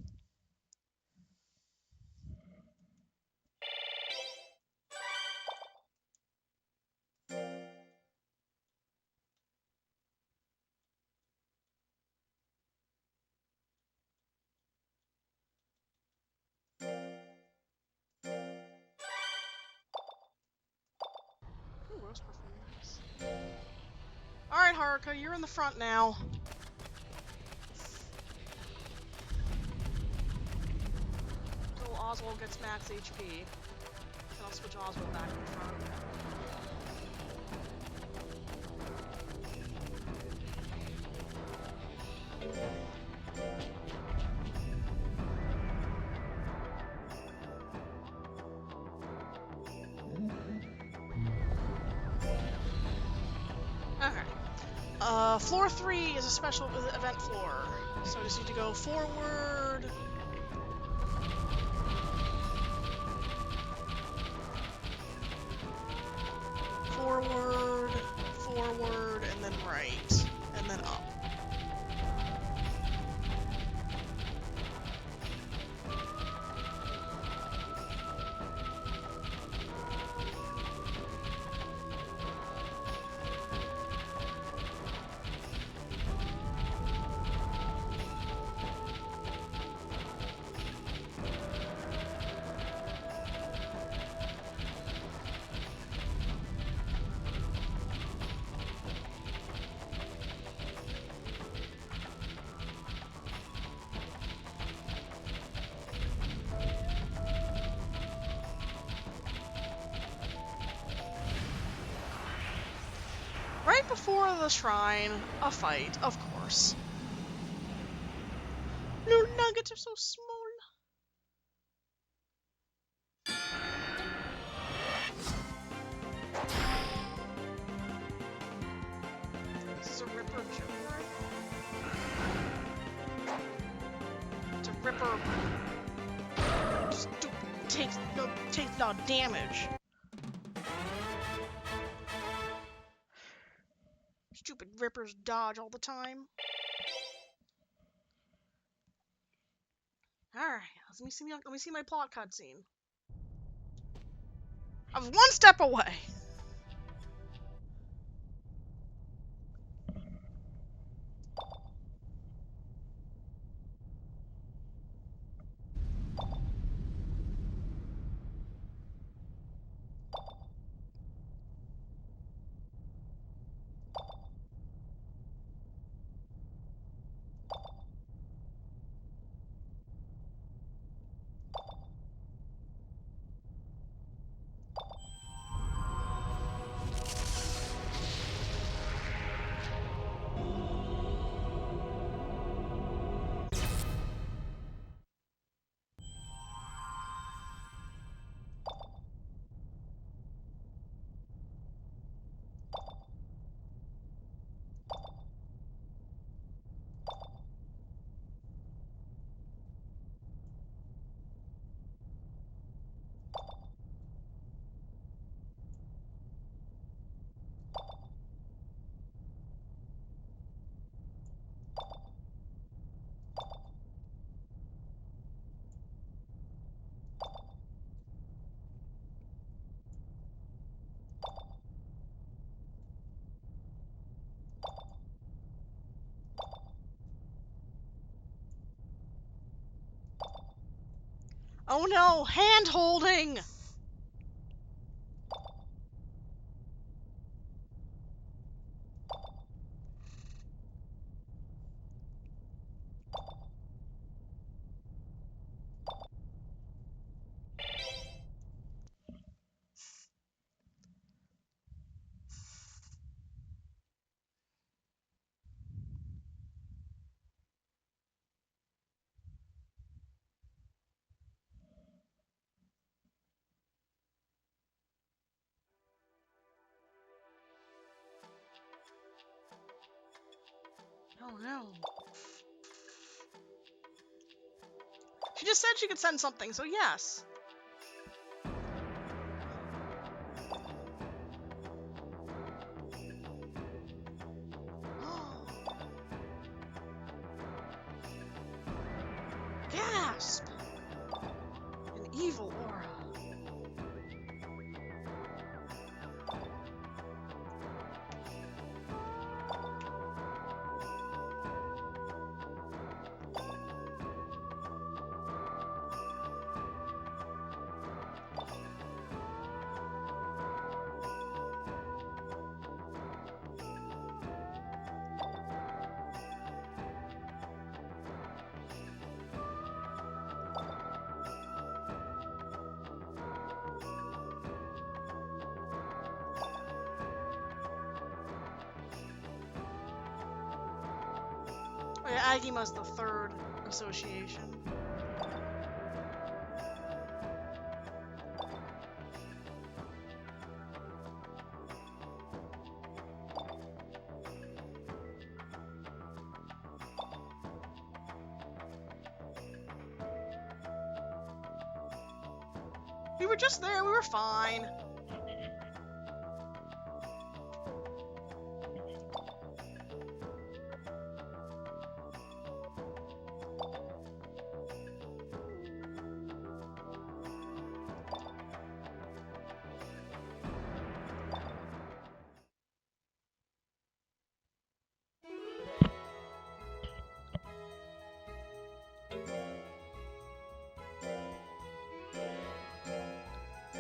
Ooh, rose perfumes. Alright, Haruka, you're in the front now. Until Oswald gets max HP. Then I'll switch Oswald back in front. Floor 3 is a special event floor. So I just need to go forward. Forward, forward, and then right. And then up. right before the shrine, a fight, of course. Little nuggets are so small. This is a Ripper Junior. It's a Ripper. Stupid. Takes no damage. Stupid Rippers dodge all the time. Alright, let me see my plot cutscene. I was one step away. Oh no, hand holding! Oh no. She just said she could send something, so yes. Gasp! An evil aura. Oh yeah, Agima's the third association. We were just there, we were fine.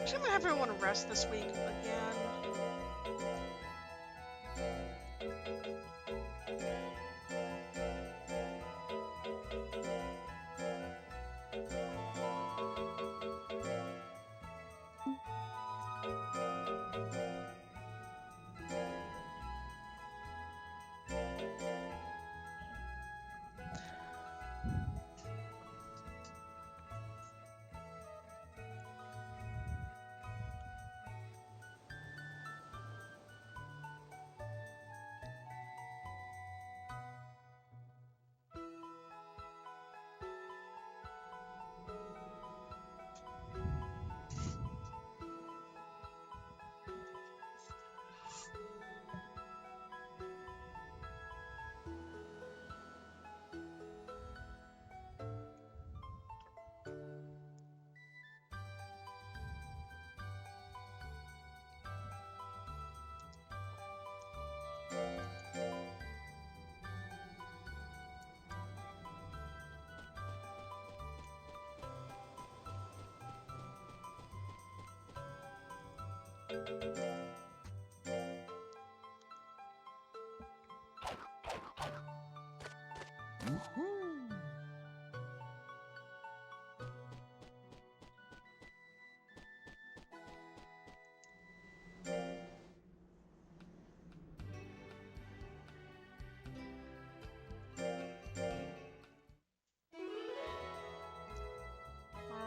Shouldn't everyone rest this week again?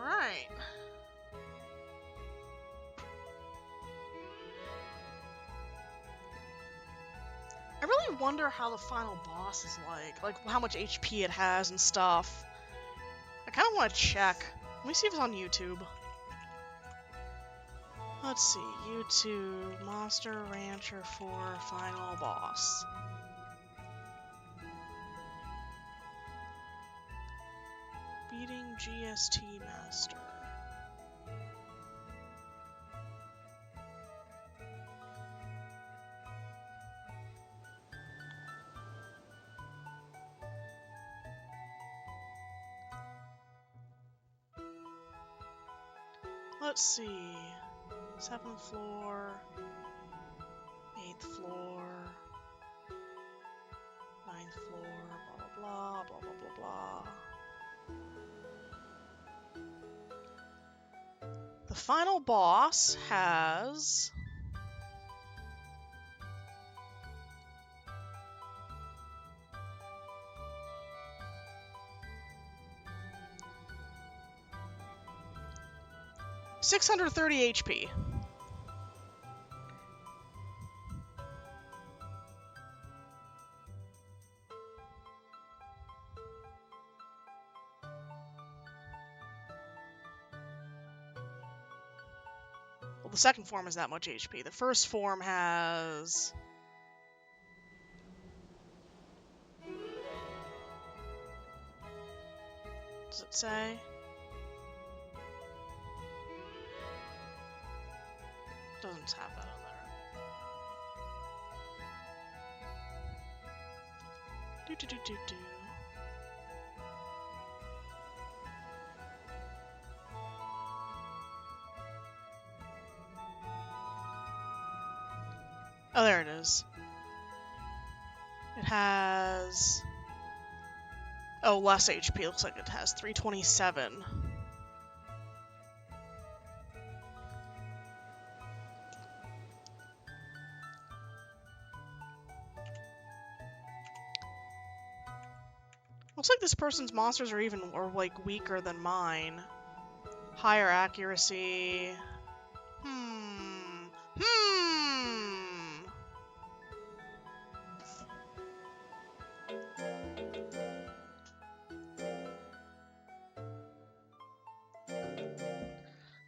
Alright. I really wonder how the final boss is like how much HP it has and stuff. I kind of want to check. Let me see if it's on YouTube. Let's see, YouTube, Monster Rancher 4 final boss. Beating GST Master. Let's see. 7th floor, 8th floor, 9th floor, blah blah blah, blah blah blah blah. The final boss has... ...630 HP. Well, the second form has that much HP. The first form has... Does it say? Doesn't have that on there. Do. Oh, there it is. It has... Oh, less HP. Looks like it has 327. Looks like this person's monsters are like weaker than mine. Higher accuracy.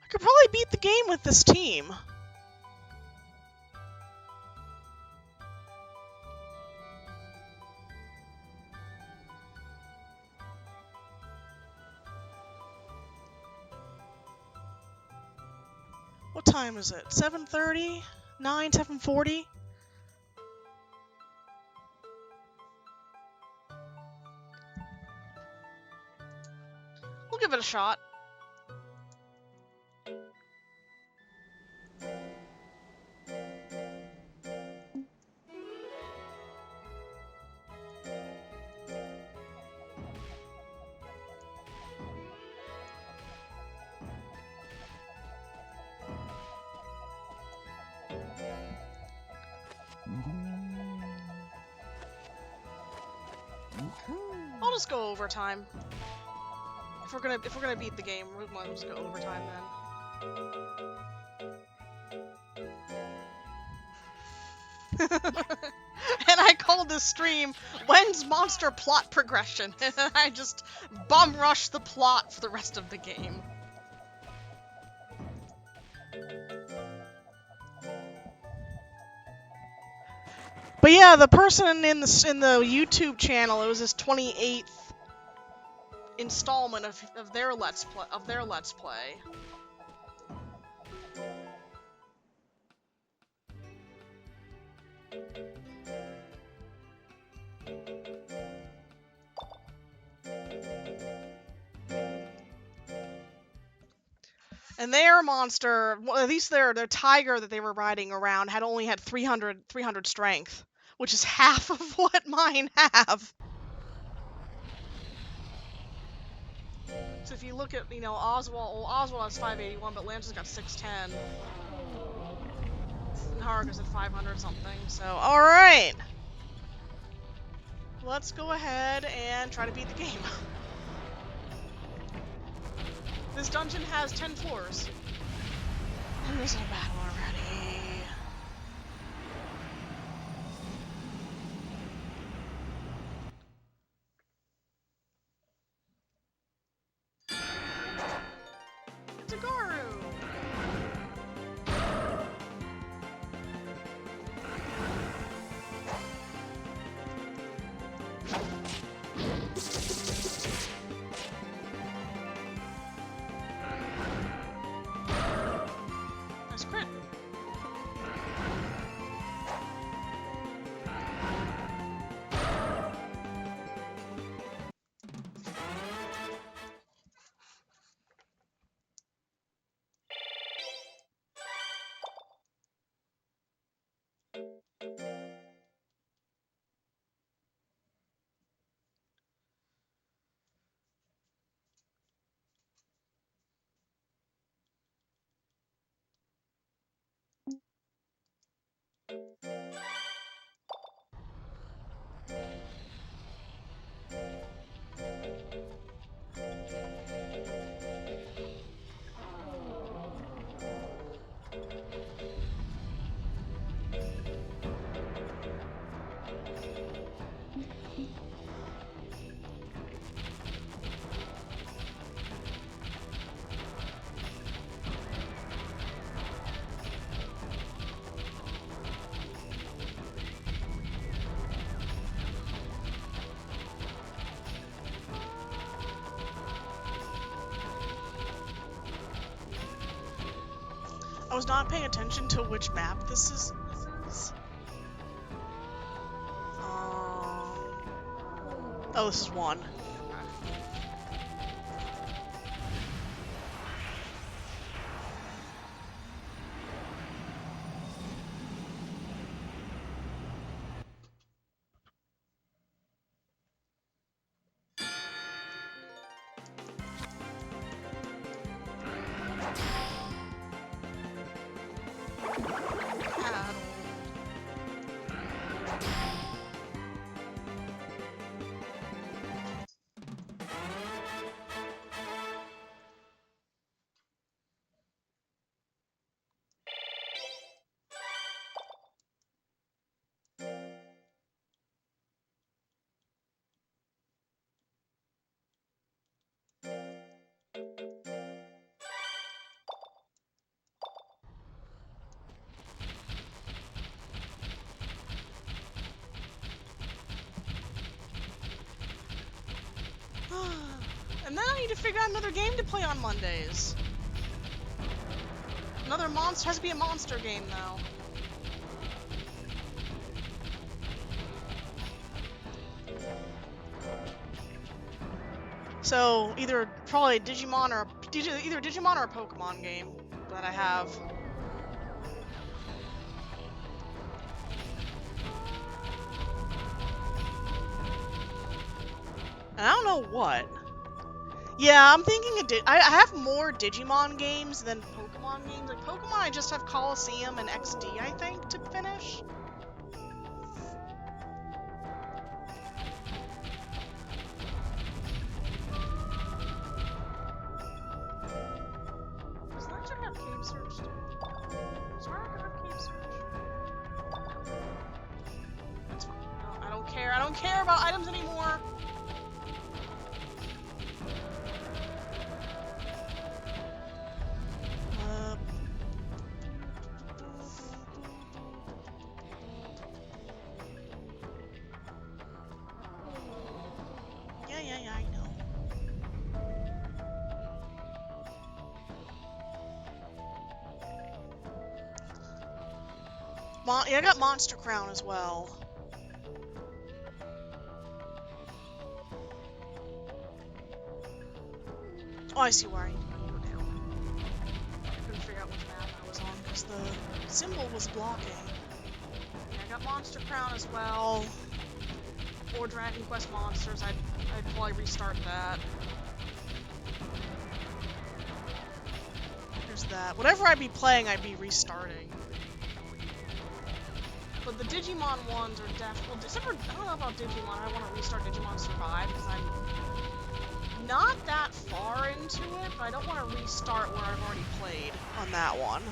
I could probably beat the game with this team. What time is it? 7:30? 7:40? We'll give it a shot. I'll just go overtime. If we're gonna beat the game, we might as well go overtime then. And I called this stream, "When's monster plot progression?" And I just bum rush the plot for the rest of the game. But yeah, the person in the YouTube channel, it was his 28th installment of their let's play. And their monster, well, at least their tiger that they were riding around had only had 300 strength, which is half of what mine have. So if you look at, you know, Oswald has 581, but Lance has got 610. And Haruka's at 500 something, so alright! Let's go ahead and try to beat the game. This dungeon has 10 floors. And there's no battle already. It's a Garu! Nice crit. I was not paying attention to which map this is. Oh, this is one. And then I need to figure out another game to play on Mondays. Another monster has to be a monster game now. So either probably Digimon or either Digimon or a Pokemon game that I have. And I don't know what. Yeah, I'm thinking I have more Digimon games than Pokemon games. Like Pokemon, I just have Coliseum and XD, I think, to finish. Does Legend have Cave Search too? Does Haruka have Cave Search? That's fine. No, I don't care. I don't care about items anymore. Yeah, I know. Yeah, I got Monster Crown as well. Oh, I see where I need to go now. the symbol was blocking. Yeah, I got Monster Crown as well. Or Dragon Quest Monsters. I'd probably restart that. There's that. Whatever I'd be playing, I'd be restarting. But the Digimon ones are definitely... Well, I don't know about Digimon. I want to restart Digimon Survive because I'm not that far into it, but I don't want to restart where I've already played on that one.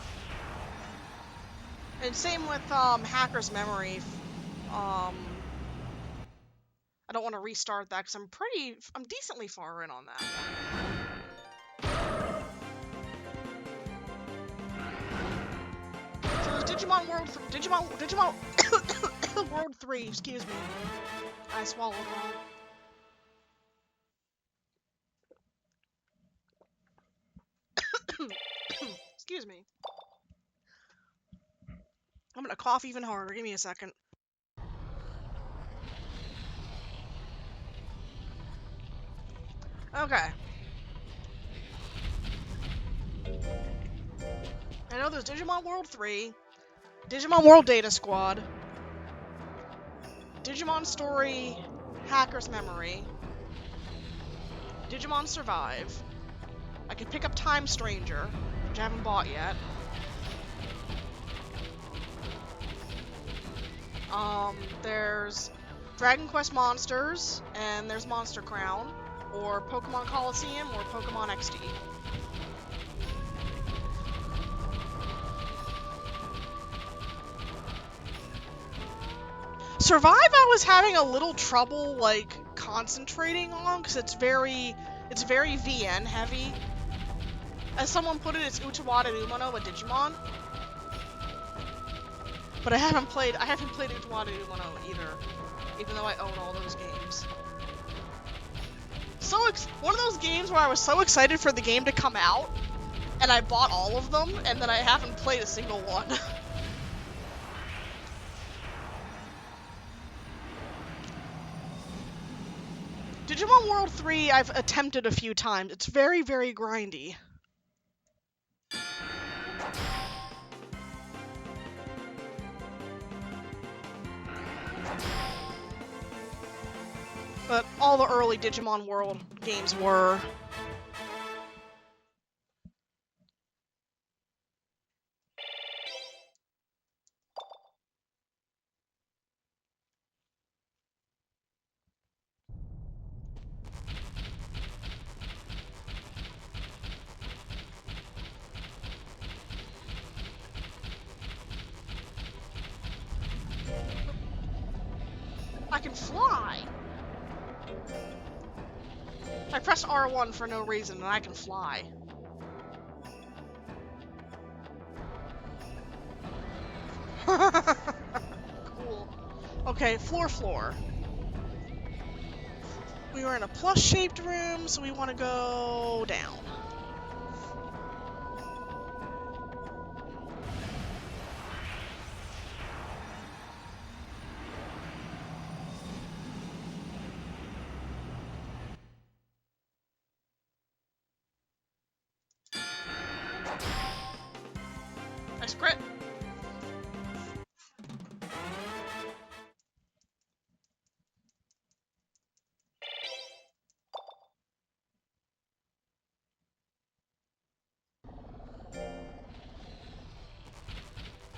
And same with Hacker's Memory. I don't want to restart that because I'm decently far in on that one. So there's Digimon World 3, excuse me. I swallowed wrong. Excuse me. I'm gonna cough even harder. Give me a second. Okay. I know there's Digimon World 3, Digimon World Data Squad, Digimon Story, Hacker's Memory, Digimon Survive. I could pick up Time Stranger, which I haven't bought yet. There's Dragon Quest Monsters, and there's Monster Crown, or Pokemon Coliseum, or Pokemon XD. Survive I was having a little trouble, like, concentrating on, because it's very VN heavy. As someone put it, it's Utawada Umano, a Digimon. But I haven't played Utawada Umano either, even though I own all those games. One of those games where I was so excited for the game to come out, and I bought all of them, and then I haven't played a single one. Digimon World 3 I've attempted a few times. It's very, very grindy. But all the early Digimon World games were. I can fly! I pressed R1 for no reason, and I can fly. Cool. Okay, floor. We were in a plus-shaped room, so we want to go down. Nice crit.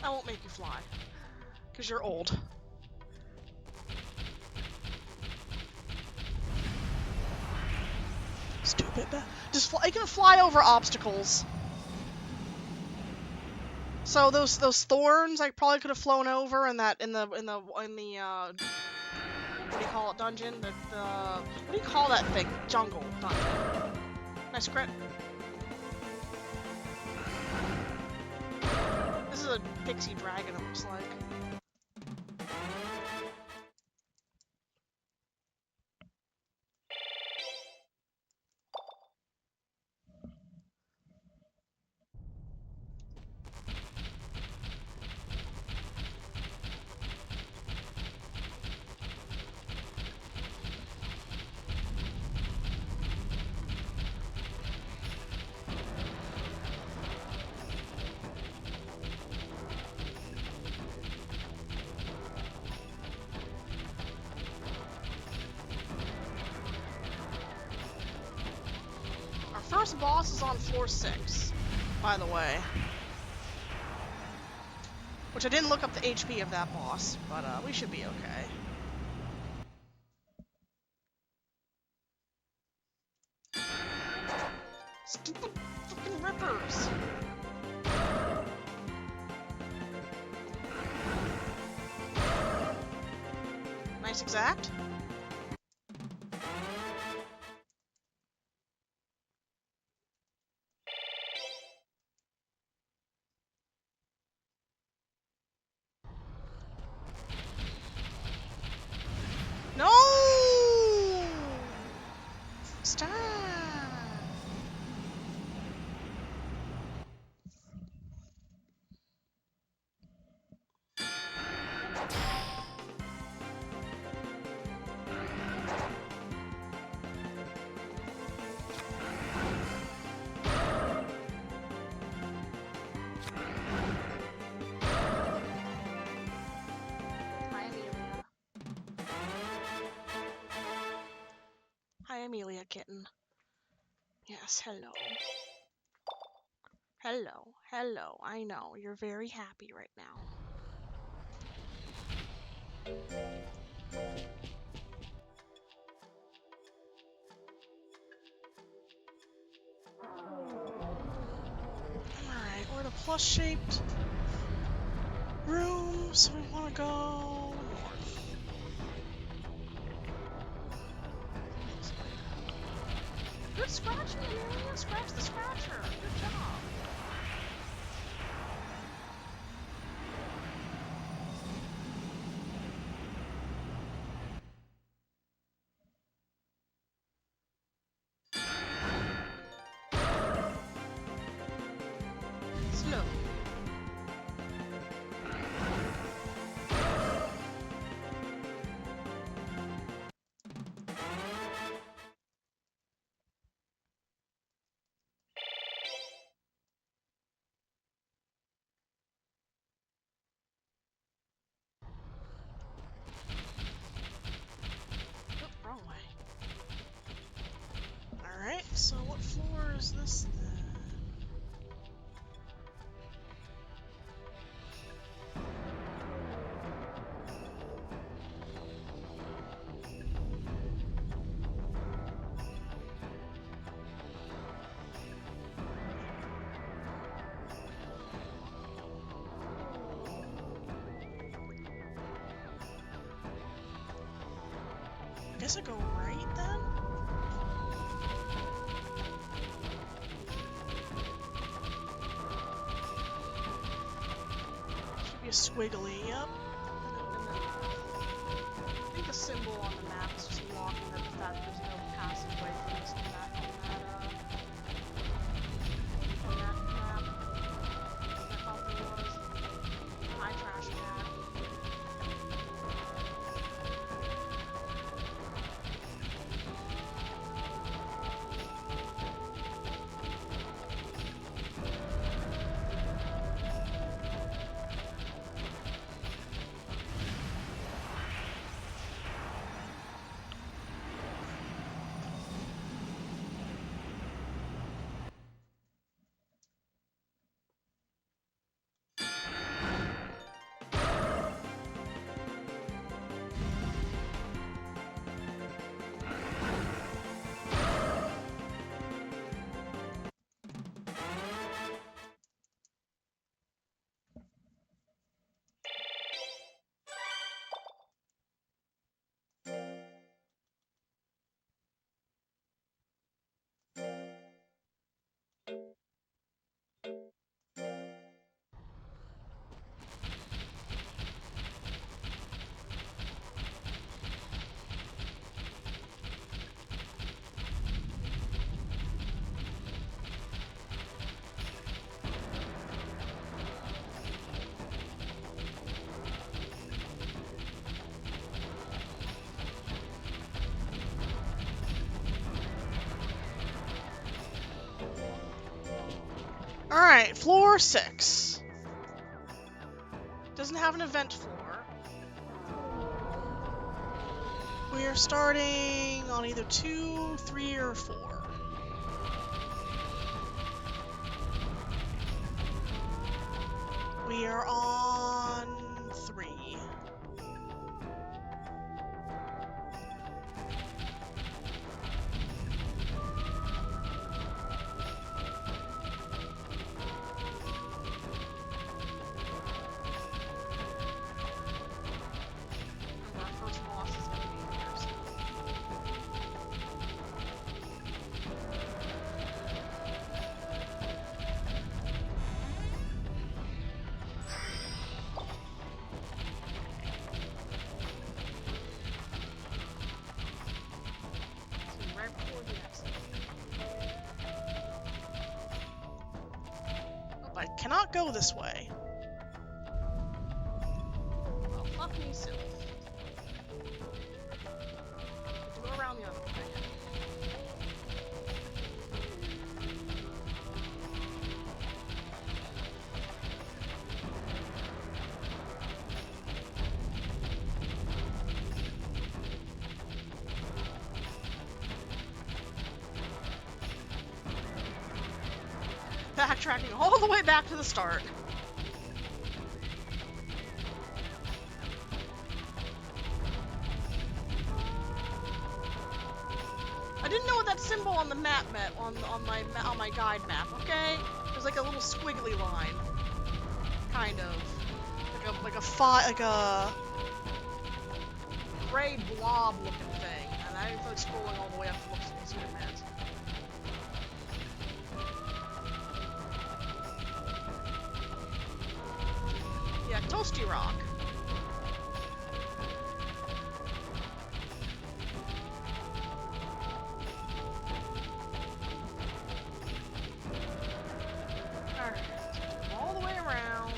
I won't make you fly, because you're old. Stupid. Just fly. You can fly over obstacles. So those thorns I probably could have flown over in the what do you call it, dungeon? The what do you call that thing? Jungle dungeon. Nice crit. This is a pixie dragon, it looks like. last boss is on floor 6, by the way. Which I didn't look up the HP of that boss, but we should be okay. Stupid fucking rippers! Nice exact. No! Stop! Hi, Amelia kitten. Yes, hello. Hello, hello. I know, you're very happy right now. Alright, we're in a plus-shaped room, so we want to go north. Good scratching, Amelia. Scratch the scratcher. Good job. Slow. Oh, wrong way. Alright, so what floor is this then? I guess I go right then? Should be a squiggly, yep. And then, I think the symbol on the map is just blocking the fact there's no passing way from this map on that map. I thought there was. Hi, trash cat. Alright, floor 6. Doesn't have an event floor. We are starting on either 2, 3, or 4. We are on 3. Our first boss is going to be here soon. So right before the exit. Oh, I cannot go this way. Well, fuck me soon. Go around the other way. Backtracking all the way back to the start. I didn't know what that symbol on the map meant on my guide map. Okay, there's like a little squiggly line, kind of like a gray blob looking thing, and I didn't feel like scrolling all the way up to look and see what it meant. Yeah, Toasty Rock. Alright, all the way around.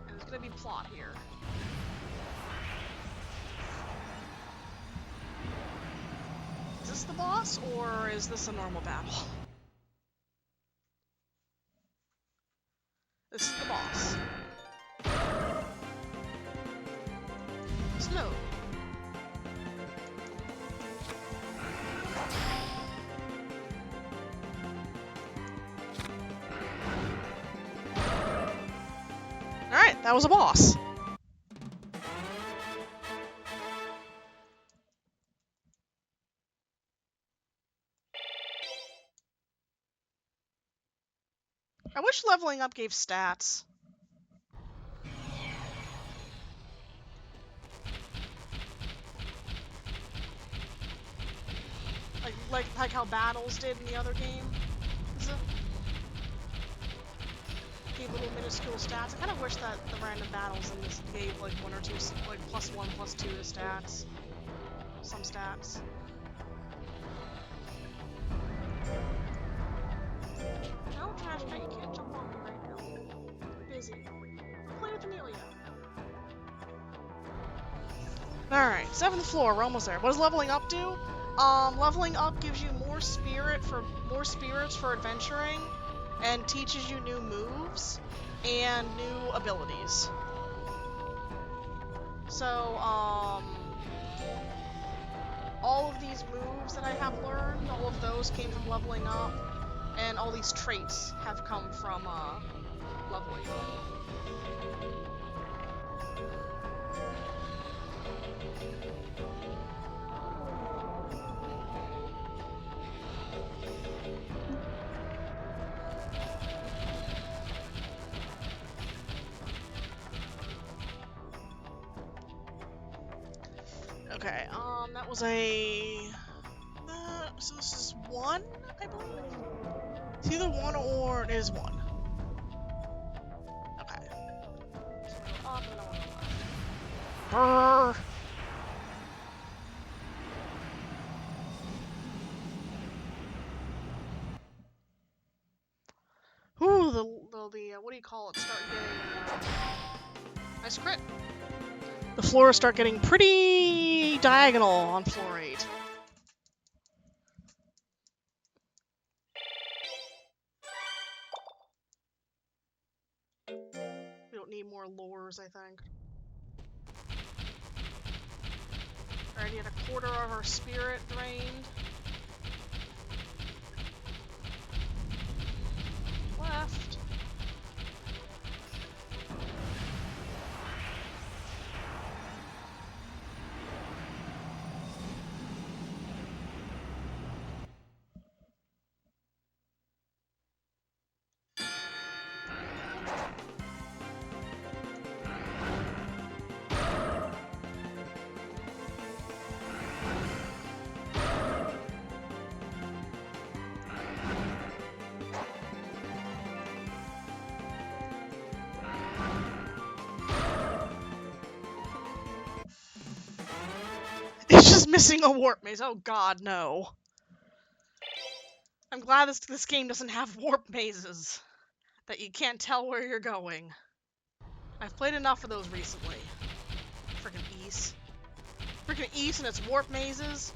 And there's gonna be plot here. Is this the boss, or is this a normal battle? This is the boss. Smooth. Alright, that was a boss. I wish leveling up gave stats. Like how battles did in the other game. Gave little minuscule stats. I kind of wish that the random battles in this gave like 1 or 2, like +1, +2 to stats. Some stats. No, Trash Pet, you can't jump on me right now. I'm busy. Play with Amelia. Alright, 7th floor, we're almost there. What does leveling up do? Leveling up gives you more spirits for adventuring, and teaches you new moves and new abilities. So, all of these moves that I have learned, all of those came from leveling up, and all these traits have come from, leveling up. Okay, that was a... so this is 1, I believe? It's either 1 or it is 1. Okay. So we're up and on the left. Brrr! Ooh, the what do you call it? Start getting, nice crit. The floors start getting pretty diagonal on floor 8. We don't need more lures, I think. Already had a quarter of our spirit drained. left. It's just missing a warp maze. Oh god, no. I'm glad this game doesn't have warp mazes. That you can't tell where you're going. I've played enough of those recently. Freaking East. Freaking East and its warp mazes.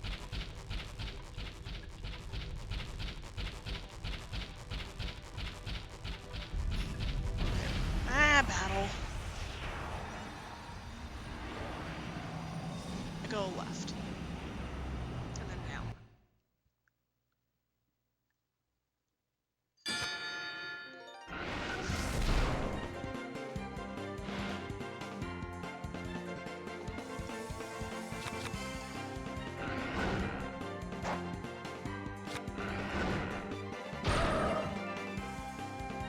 Ah, battle. I go left. And then down.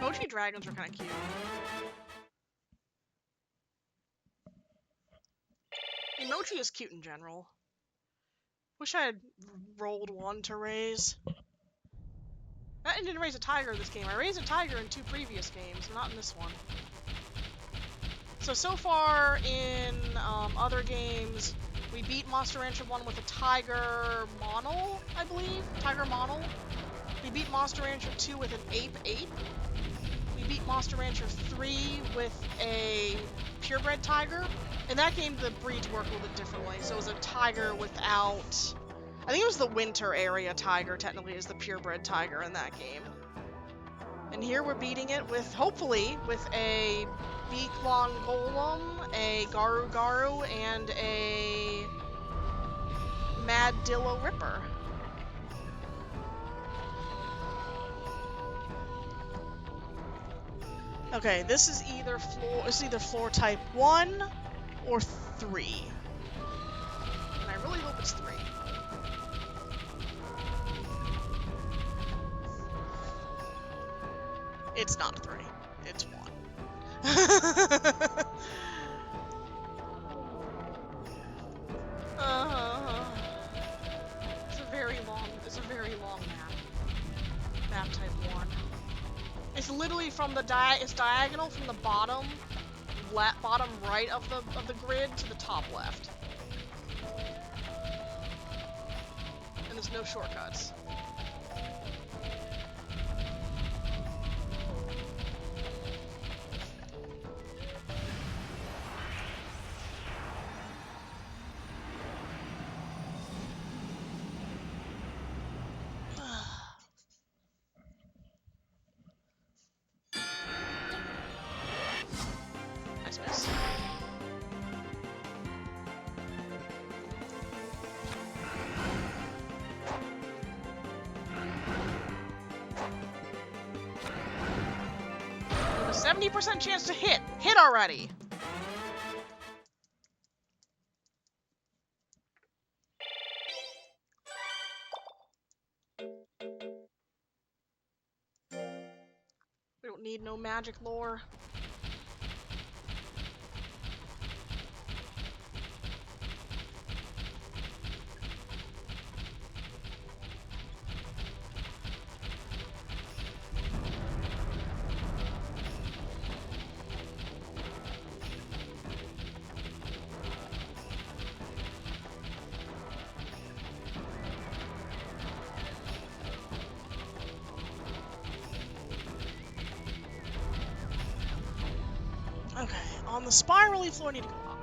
Mochi dragons are kind of cute. Mochi is cute in general. Wish I had rolled one to raise. I didn't raise a tiger this game. I raised a tiger in 2 previous games, not in this one. So far in other games, we beat Monster Rancher 1 with a tiger monal, I believe? Tiger monal. We beat Monster Rancher 2 with an ape. We beat Monster Rancher 3 with a purebred tiger. In that game, the breeds work a little bit differently. So it was a tiger without... I think it was the winter area tiger, technically, is the purebred tiger in that game. And here we're beating it with, hopefully, with a Beaklon Golem, a Garu, and a Maddillo Ripper. Okay, this is either floor type 1 or 3. And I really hope it's 3. It's not 3. It's 1. It's a very long map. Map type 1. It's literally from the it's diagonal from the bottom right of the grid to the top left. And there's no shortcuts. A 70% chance to hit. Hit already. We don't need no magic lore. Okay, on the spirally floor, I need to go up.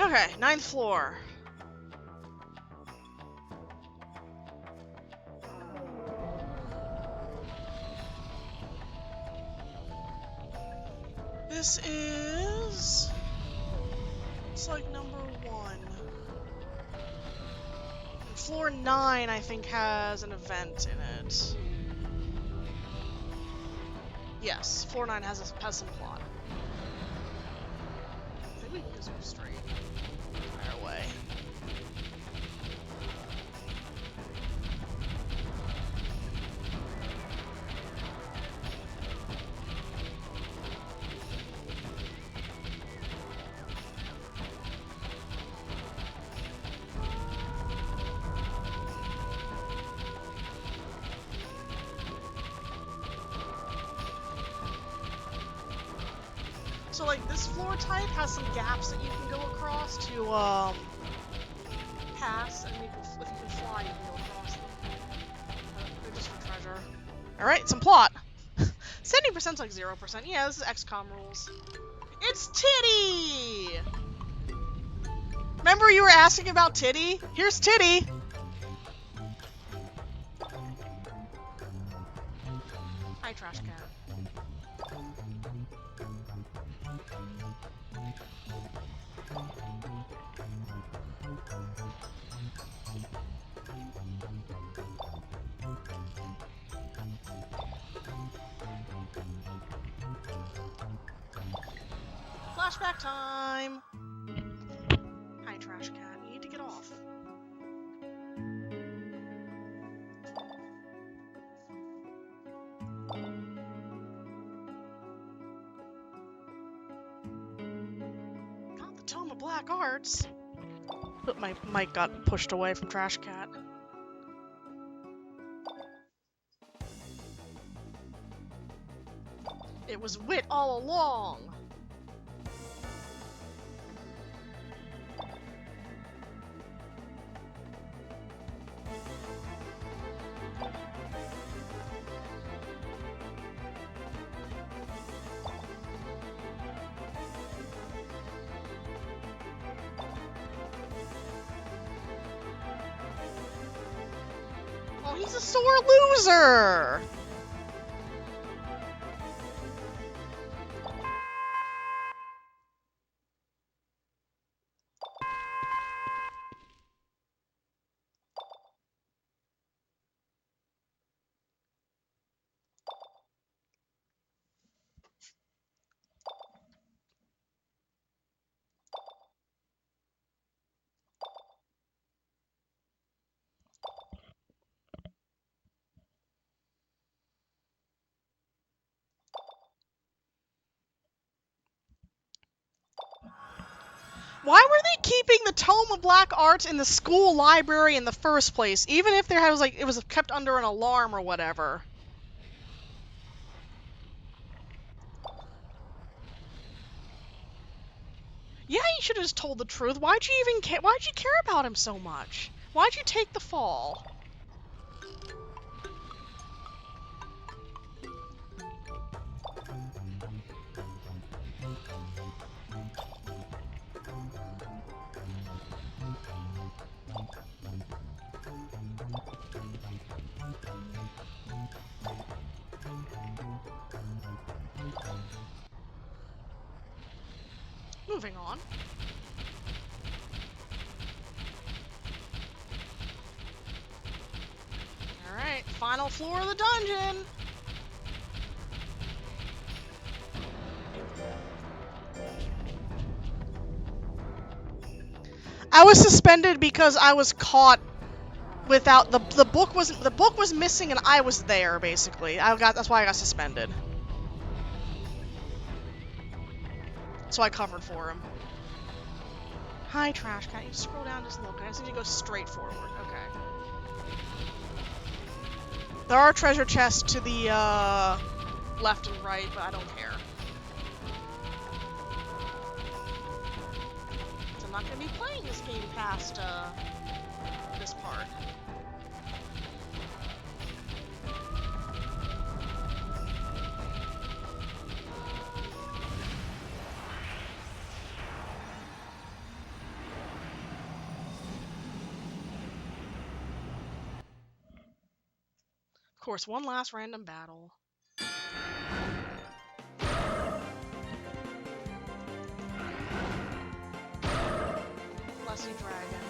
Okay, 9th floor. This is... It's like number 1. And floor 9, I think, has an event in it. Yes, floor 9 has some plot. I think we can just go straight. Fire away. So, like, this floor type has some gaps that you can go across to, pass, and if you can fly, you can go across them. They're just for treasure. Alright, some plot. 70% is like 0%. Yeah, this is XCOM rules. It's Titty! Remember you were asking about Titty? Here's Titty! Hi, Trash Cat. Flashback time! Hi, Trash Cat. You need to get off. Not the Tome of Black Arts. But my mic got pushed away from Trash Cat. It was wit all along! Oh, he's a sore loser! Why were they keeping the Tome of Black Arts in the school library in the first place, even if there was, like, it was kept under an alarm or whatever? Yeah, you should have just told the truth. Why'd you even care? Why'd you care about him so much? Why'd you take the fall? Moving on. Alright, final floor of the dungeon! I was suspended because I was caught without the book was missing and I was there basically. That's why I got suspended. So I covered for him. Hi, Trash Cat. You scroll down, just look. I just need to go straight forward. Okay. There are treasure chests to the left and right, but I don't care. So I'm not gonna be playing this game past this part. Of course, one last random battle. Bless you, dragon.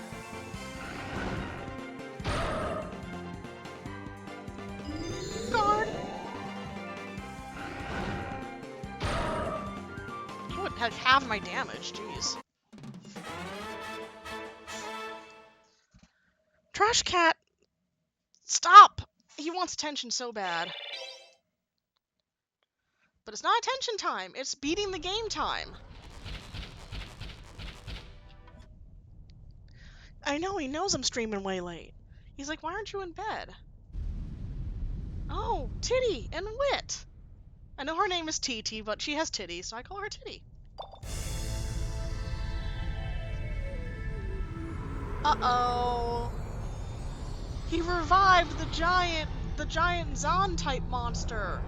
Guard! You would have half my damage, jeez. Trash Cat! Stop! He wants attention so bad. But it's not attention time, it's beating the game time. I know, he knows I'm streaming way late. He's like, why aren't you in bed? Oh, Titty and Wit! I know her name is TT, but she has titties, so I call her Titty. Uh-oh. He revived the giant Zon-type monster.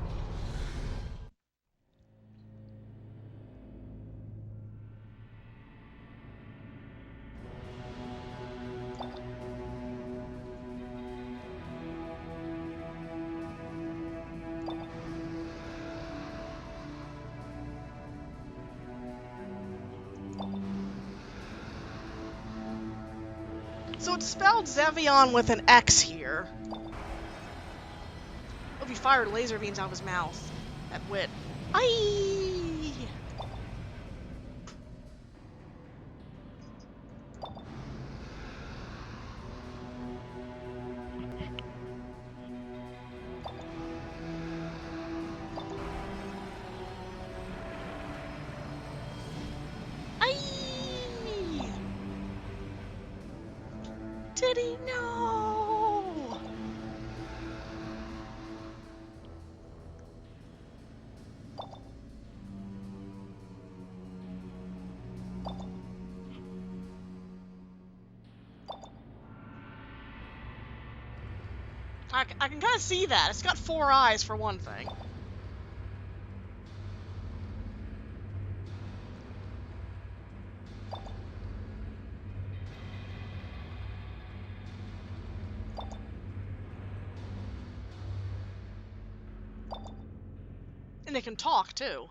So it's spelled Zevion with an X here. Oh, he fired laser beams out of his mouth at Wit. Aye! Titty, no! I can kind of see that. It's got 4 eyes for one thing. And it can talk, too.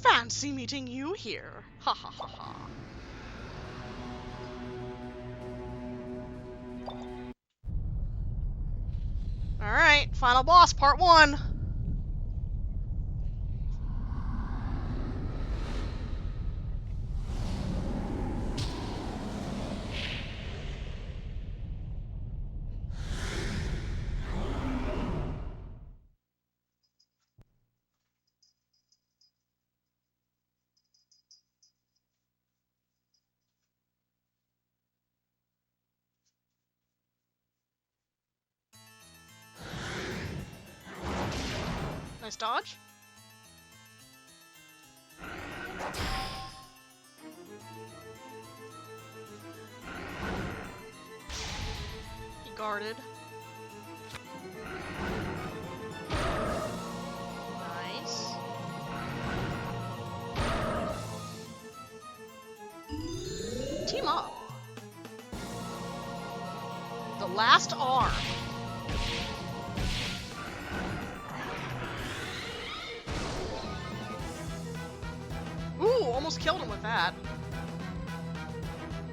Fancy meeting you here. Ha ha ha ha. Alright, final boss, part 1. Nice dodge. He guarded. Nice. Team up. The last arm. Ooh, almost killed him with that.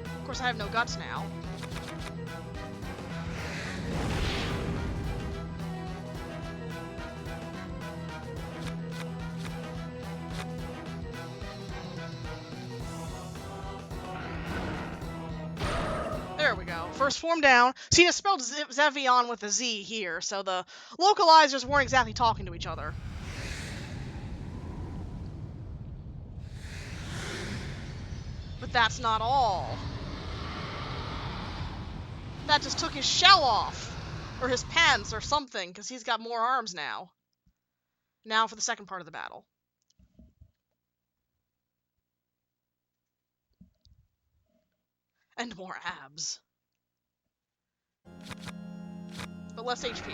Of course, I have no guts now. There we go. First form down. See, it's spelled Zevion with a Z here, so the localizers weren't exactly talking to each other. But that's not all. That just took his shell off. Or his pants or something, because he's got more arms now. Now for the second part of the battle. And more abs. But less HP.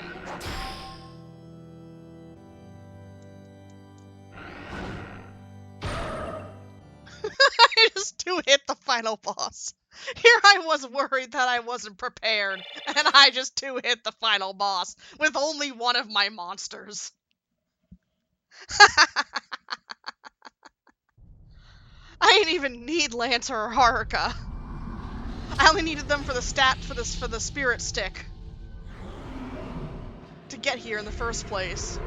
I just two-hit the final boss. Here I was worried that I wasn't prepared, and I just two-hit the final boss with only one of my monsters. I didn't even need Lancer or Haruka. I only needed them for the for the spirit stick to get here in the first place.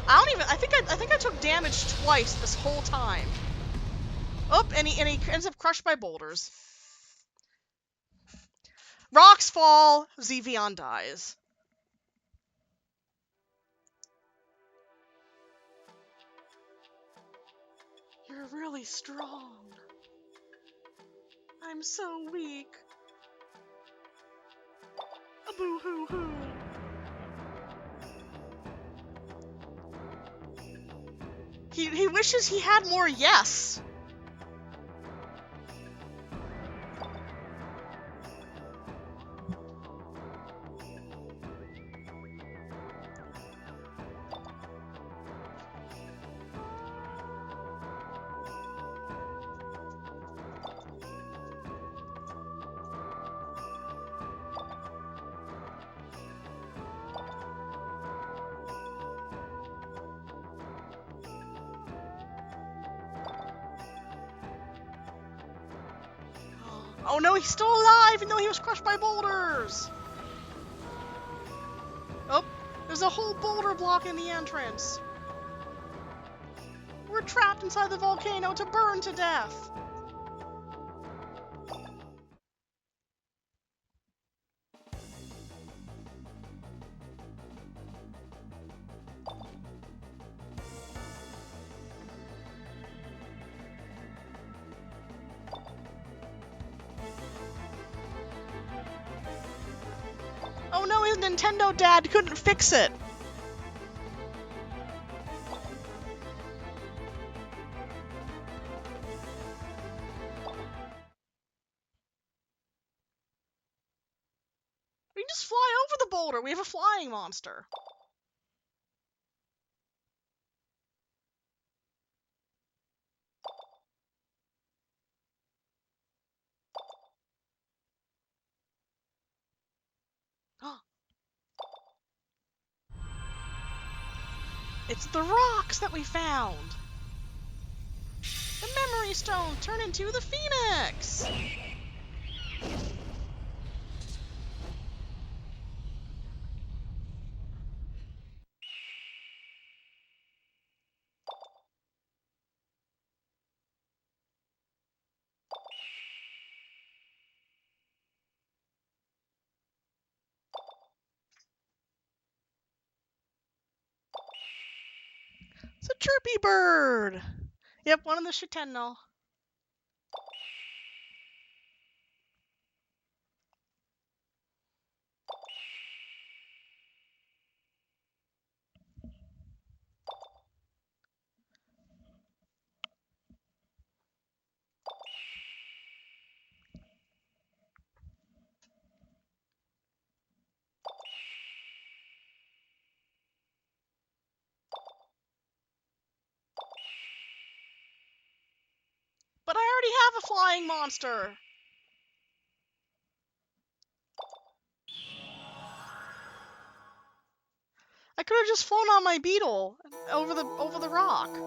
I think I took damage twice this whole time. Oh, and he ends up crushed by boulders. Rocks fall, Xevion dies. You're really strong. I'm so weak. A boo-hoo-hoo. He wishes he had more yes. Oh no, he's still alive, even though he was crushed by boulders! Oh, there's a whole boulder blocking the entrance. We're trapped inside the volcano to burn to death. Oh no, his Nintendo dad couldn't fix it. We can just fly over the boulder. We have a flying monster. It's the rocks that we found! The memory stone turned into the phoenix! It's a chirpy bird! Yep, one of the Shitenno. But I already have a flying monster! I could have just flown on my beetle over the rock.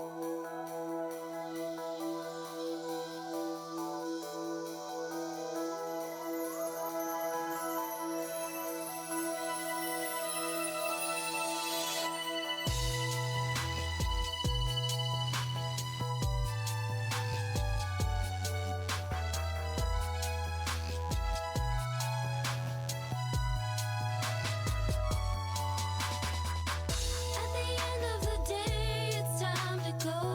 At the end of the day, it's time to go.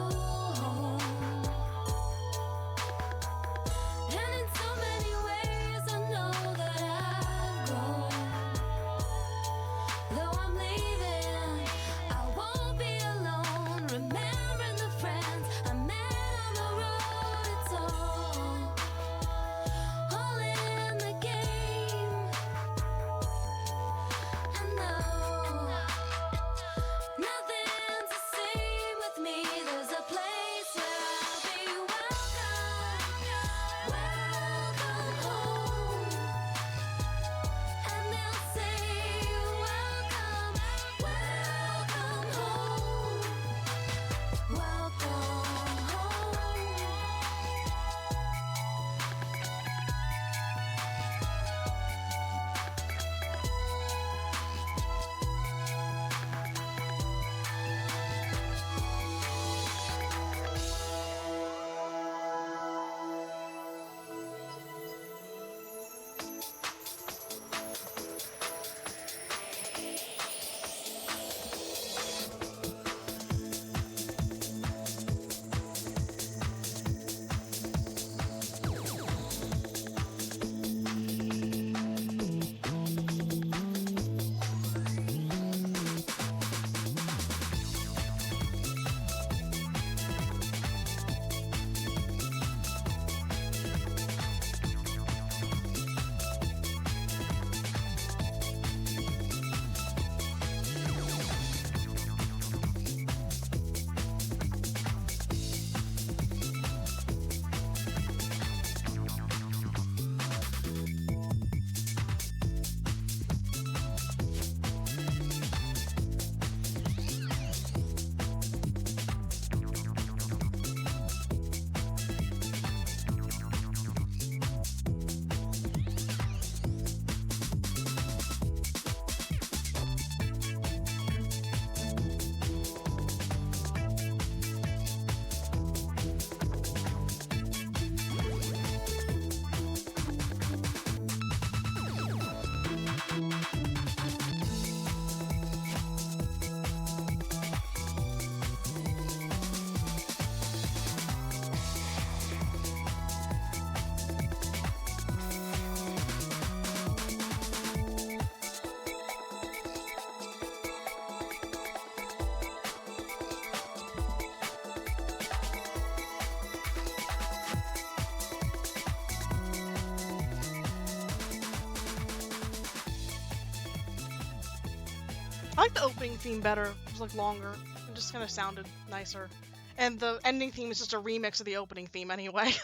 I like the opening theme better. It was like longer. It just kind of sounded nicer. And the ending theme is just a remix of the opening theme anyway.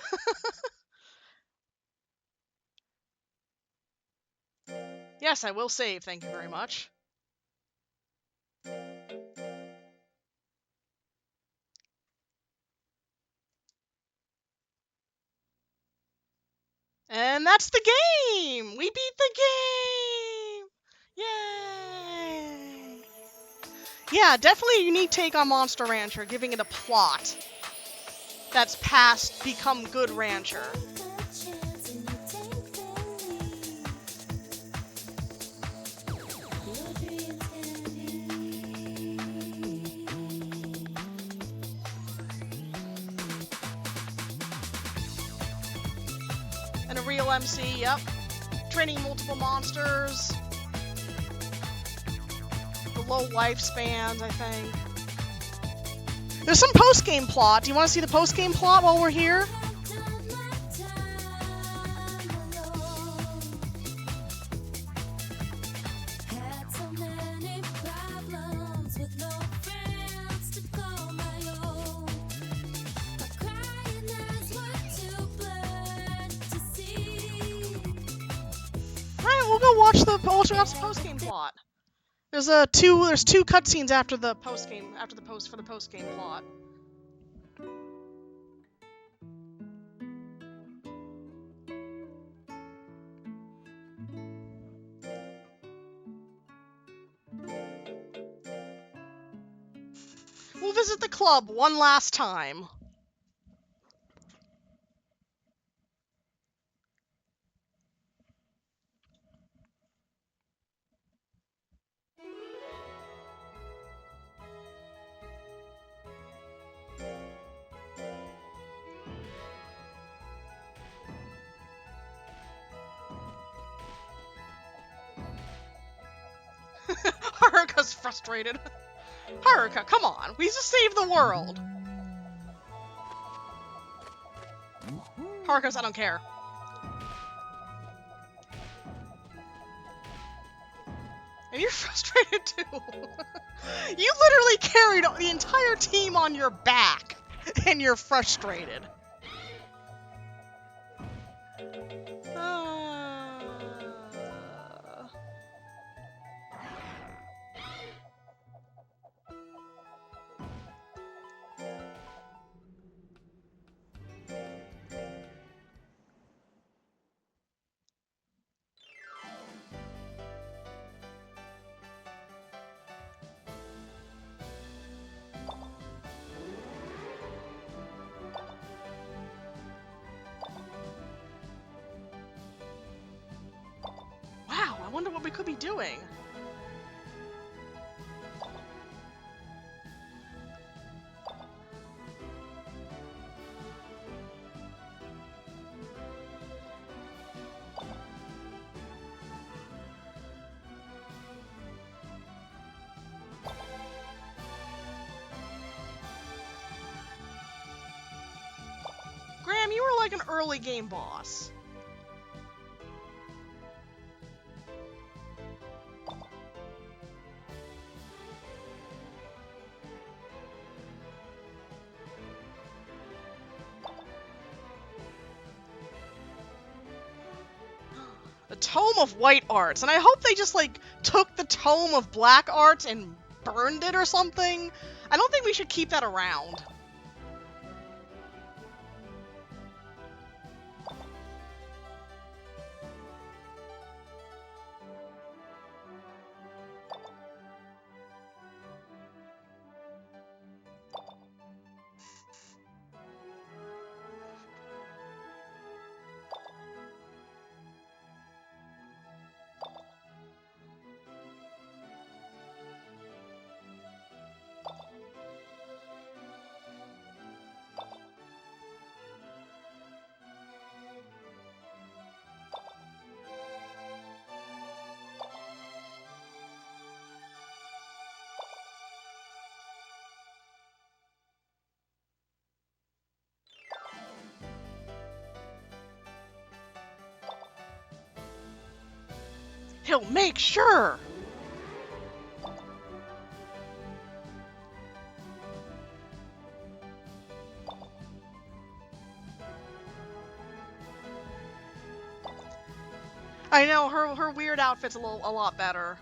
Yes, I will save, thank you very much. And that's the game! We beat the game! Yay! Yeah, definitely a unique take on Monster Rancher, giving it a plot that's past Become Good Rancher. And a real MC, yep. Training multiple monsters. The low lifespans, I think. There's some post-game plot. Do you want to see the post-game plot while we're here? We'll go watch the post-game plot. There's two cutscenes after the post-game for the post-game plot. We'll visit the club one last time. Haruka's frustrated. Haruka, come on. We just saved the world. Haruka's, I don't care. And you're frustrated too. You literally carried the entire team on your back, and you're frustrated. Wow, I wonder what we could be doing. Graham, you were like an early game boss. The Tome of White Arts, and I hope they just like took the Tome of Black Arts and burned it or something. I don't think we should keep that around. He'll make sure! I know, her weird outfit's a lot better.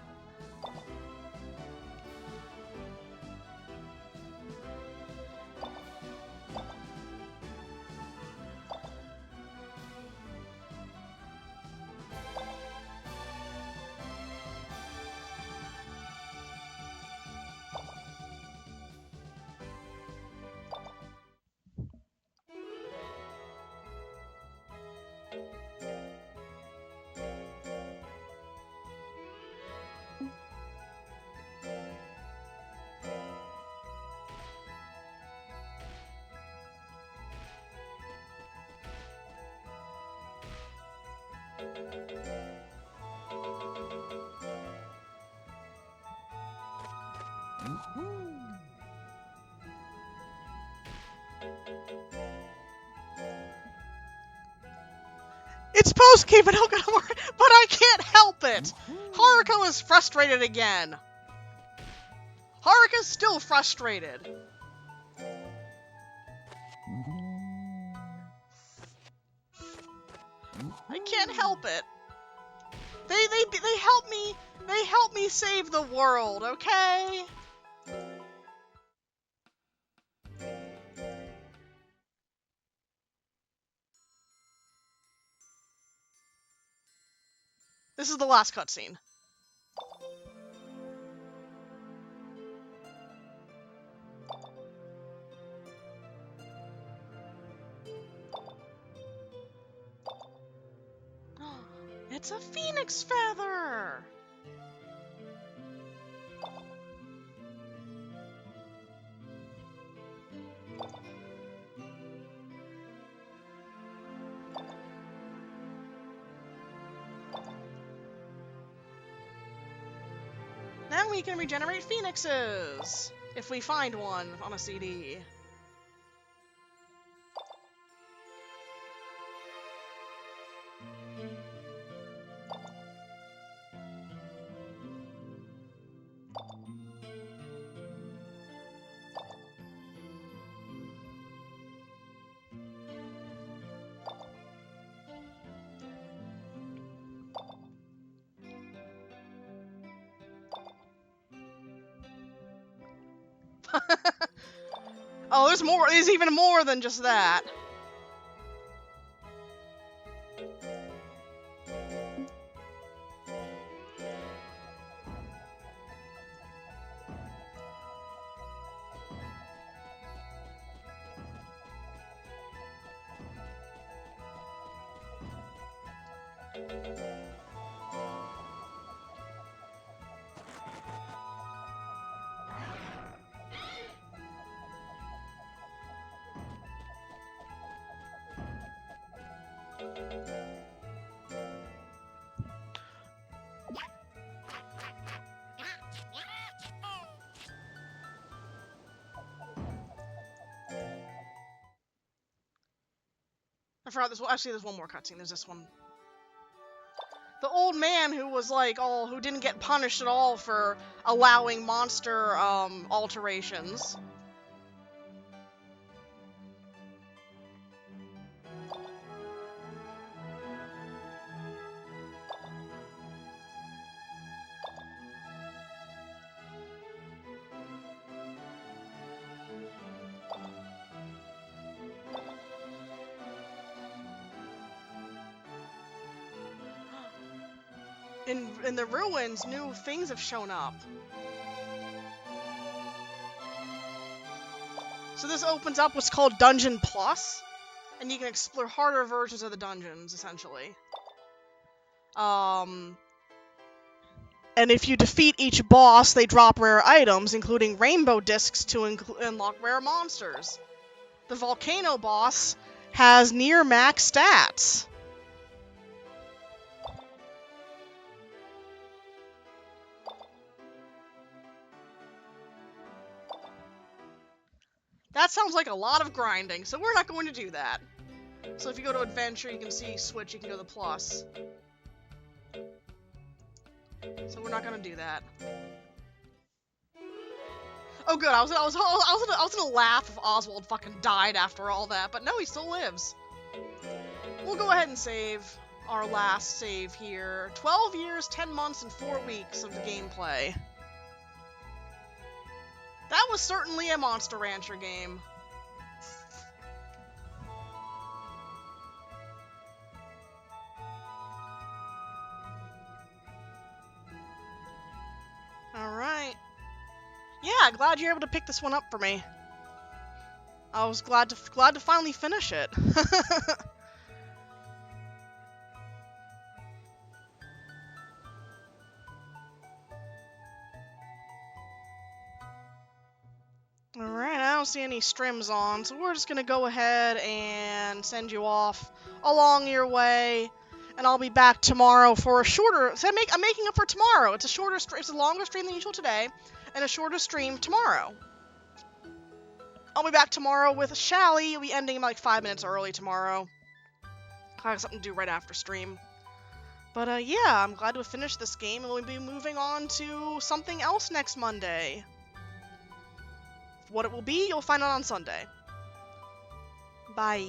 It's post-game, but I can't help it! Haruko is frustrated again. Haruka's still frustrated. I can't help it. They help me save the world, okay? This is the last cutscene. It's a phoenix feather! Now we can regenerate phoenixes! If we find one on a CD. Oh, there's more. There's even more than just that. I forgot this one. Actually, there's one more cutscene. There's this one. The old man who was like, who didn't get punished at all for allowing monster, alterations. In the ruins, new things have shown up. So this opens up what's called Dungeon Plus, and you can explore harder versions of the dungeons, essentially. And if you defeat each boss, they drop rare items, including rainbow discs to unlock rare monsters. The volcano boss has near max stats. That sounds like a lot of grinding, so we're not going to do that. So if you go to Adventure, you can see Switch, you can go to Plus. So we're not gonna do that. Oh good, I was gonna laugh if Oswald fucking died after all that, but no, he still lives. We'll go ahead and save. our last save here. 12 years, 10 months, and 4 weeks of the gameplay. That was certainly a Monster Rancher game. Alright. Yeah, glad you're able to pick this one up for me. I was glad to finally finish it. Alright, I don't see any streams on, so we're just gonna go ahead and send you off along your way, and I'll be back tomorrow for a shorter. So I'm making up for tomorrow. It's a longer stream than usual today, and a shorter stream tomorrow. I'll be back tomorrow with Shally. You'll be ending like 5 minutes early tomorrow. I have something to do right after stream. But yeah, I'm glad to have finished this game, and we'll be moving on to something else next Monday. What it will be, you'll find out on Sunday. Bye.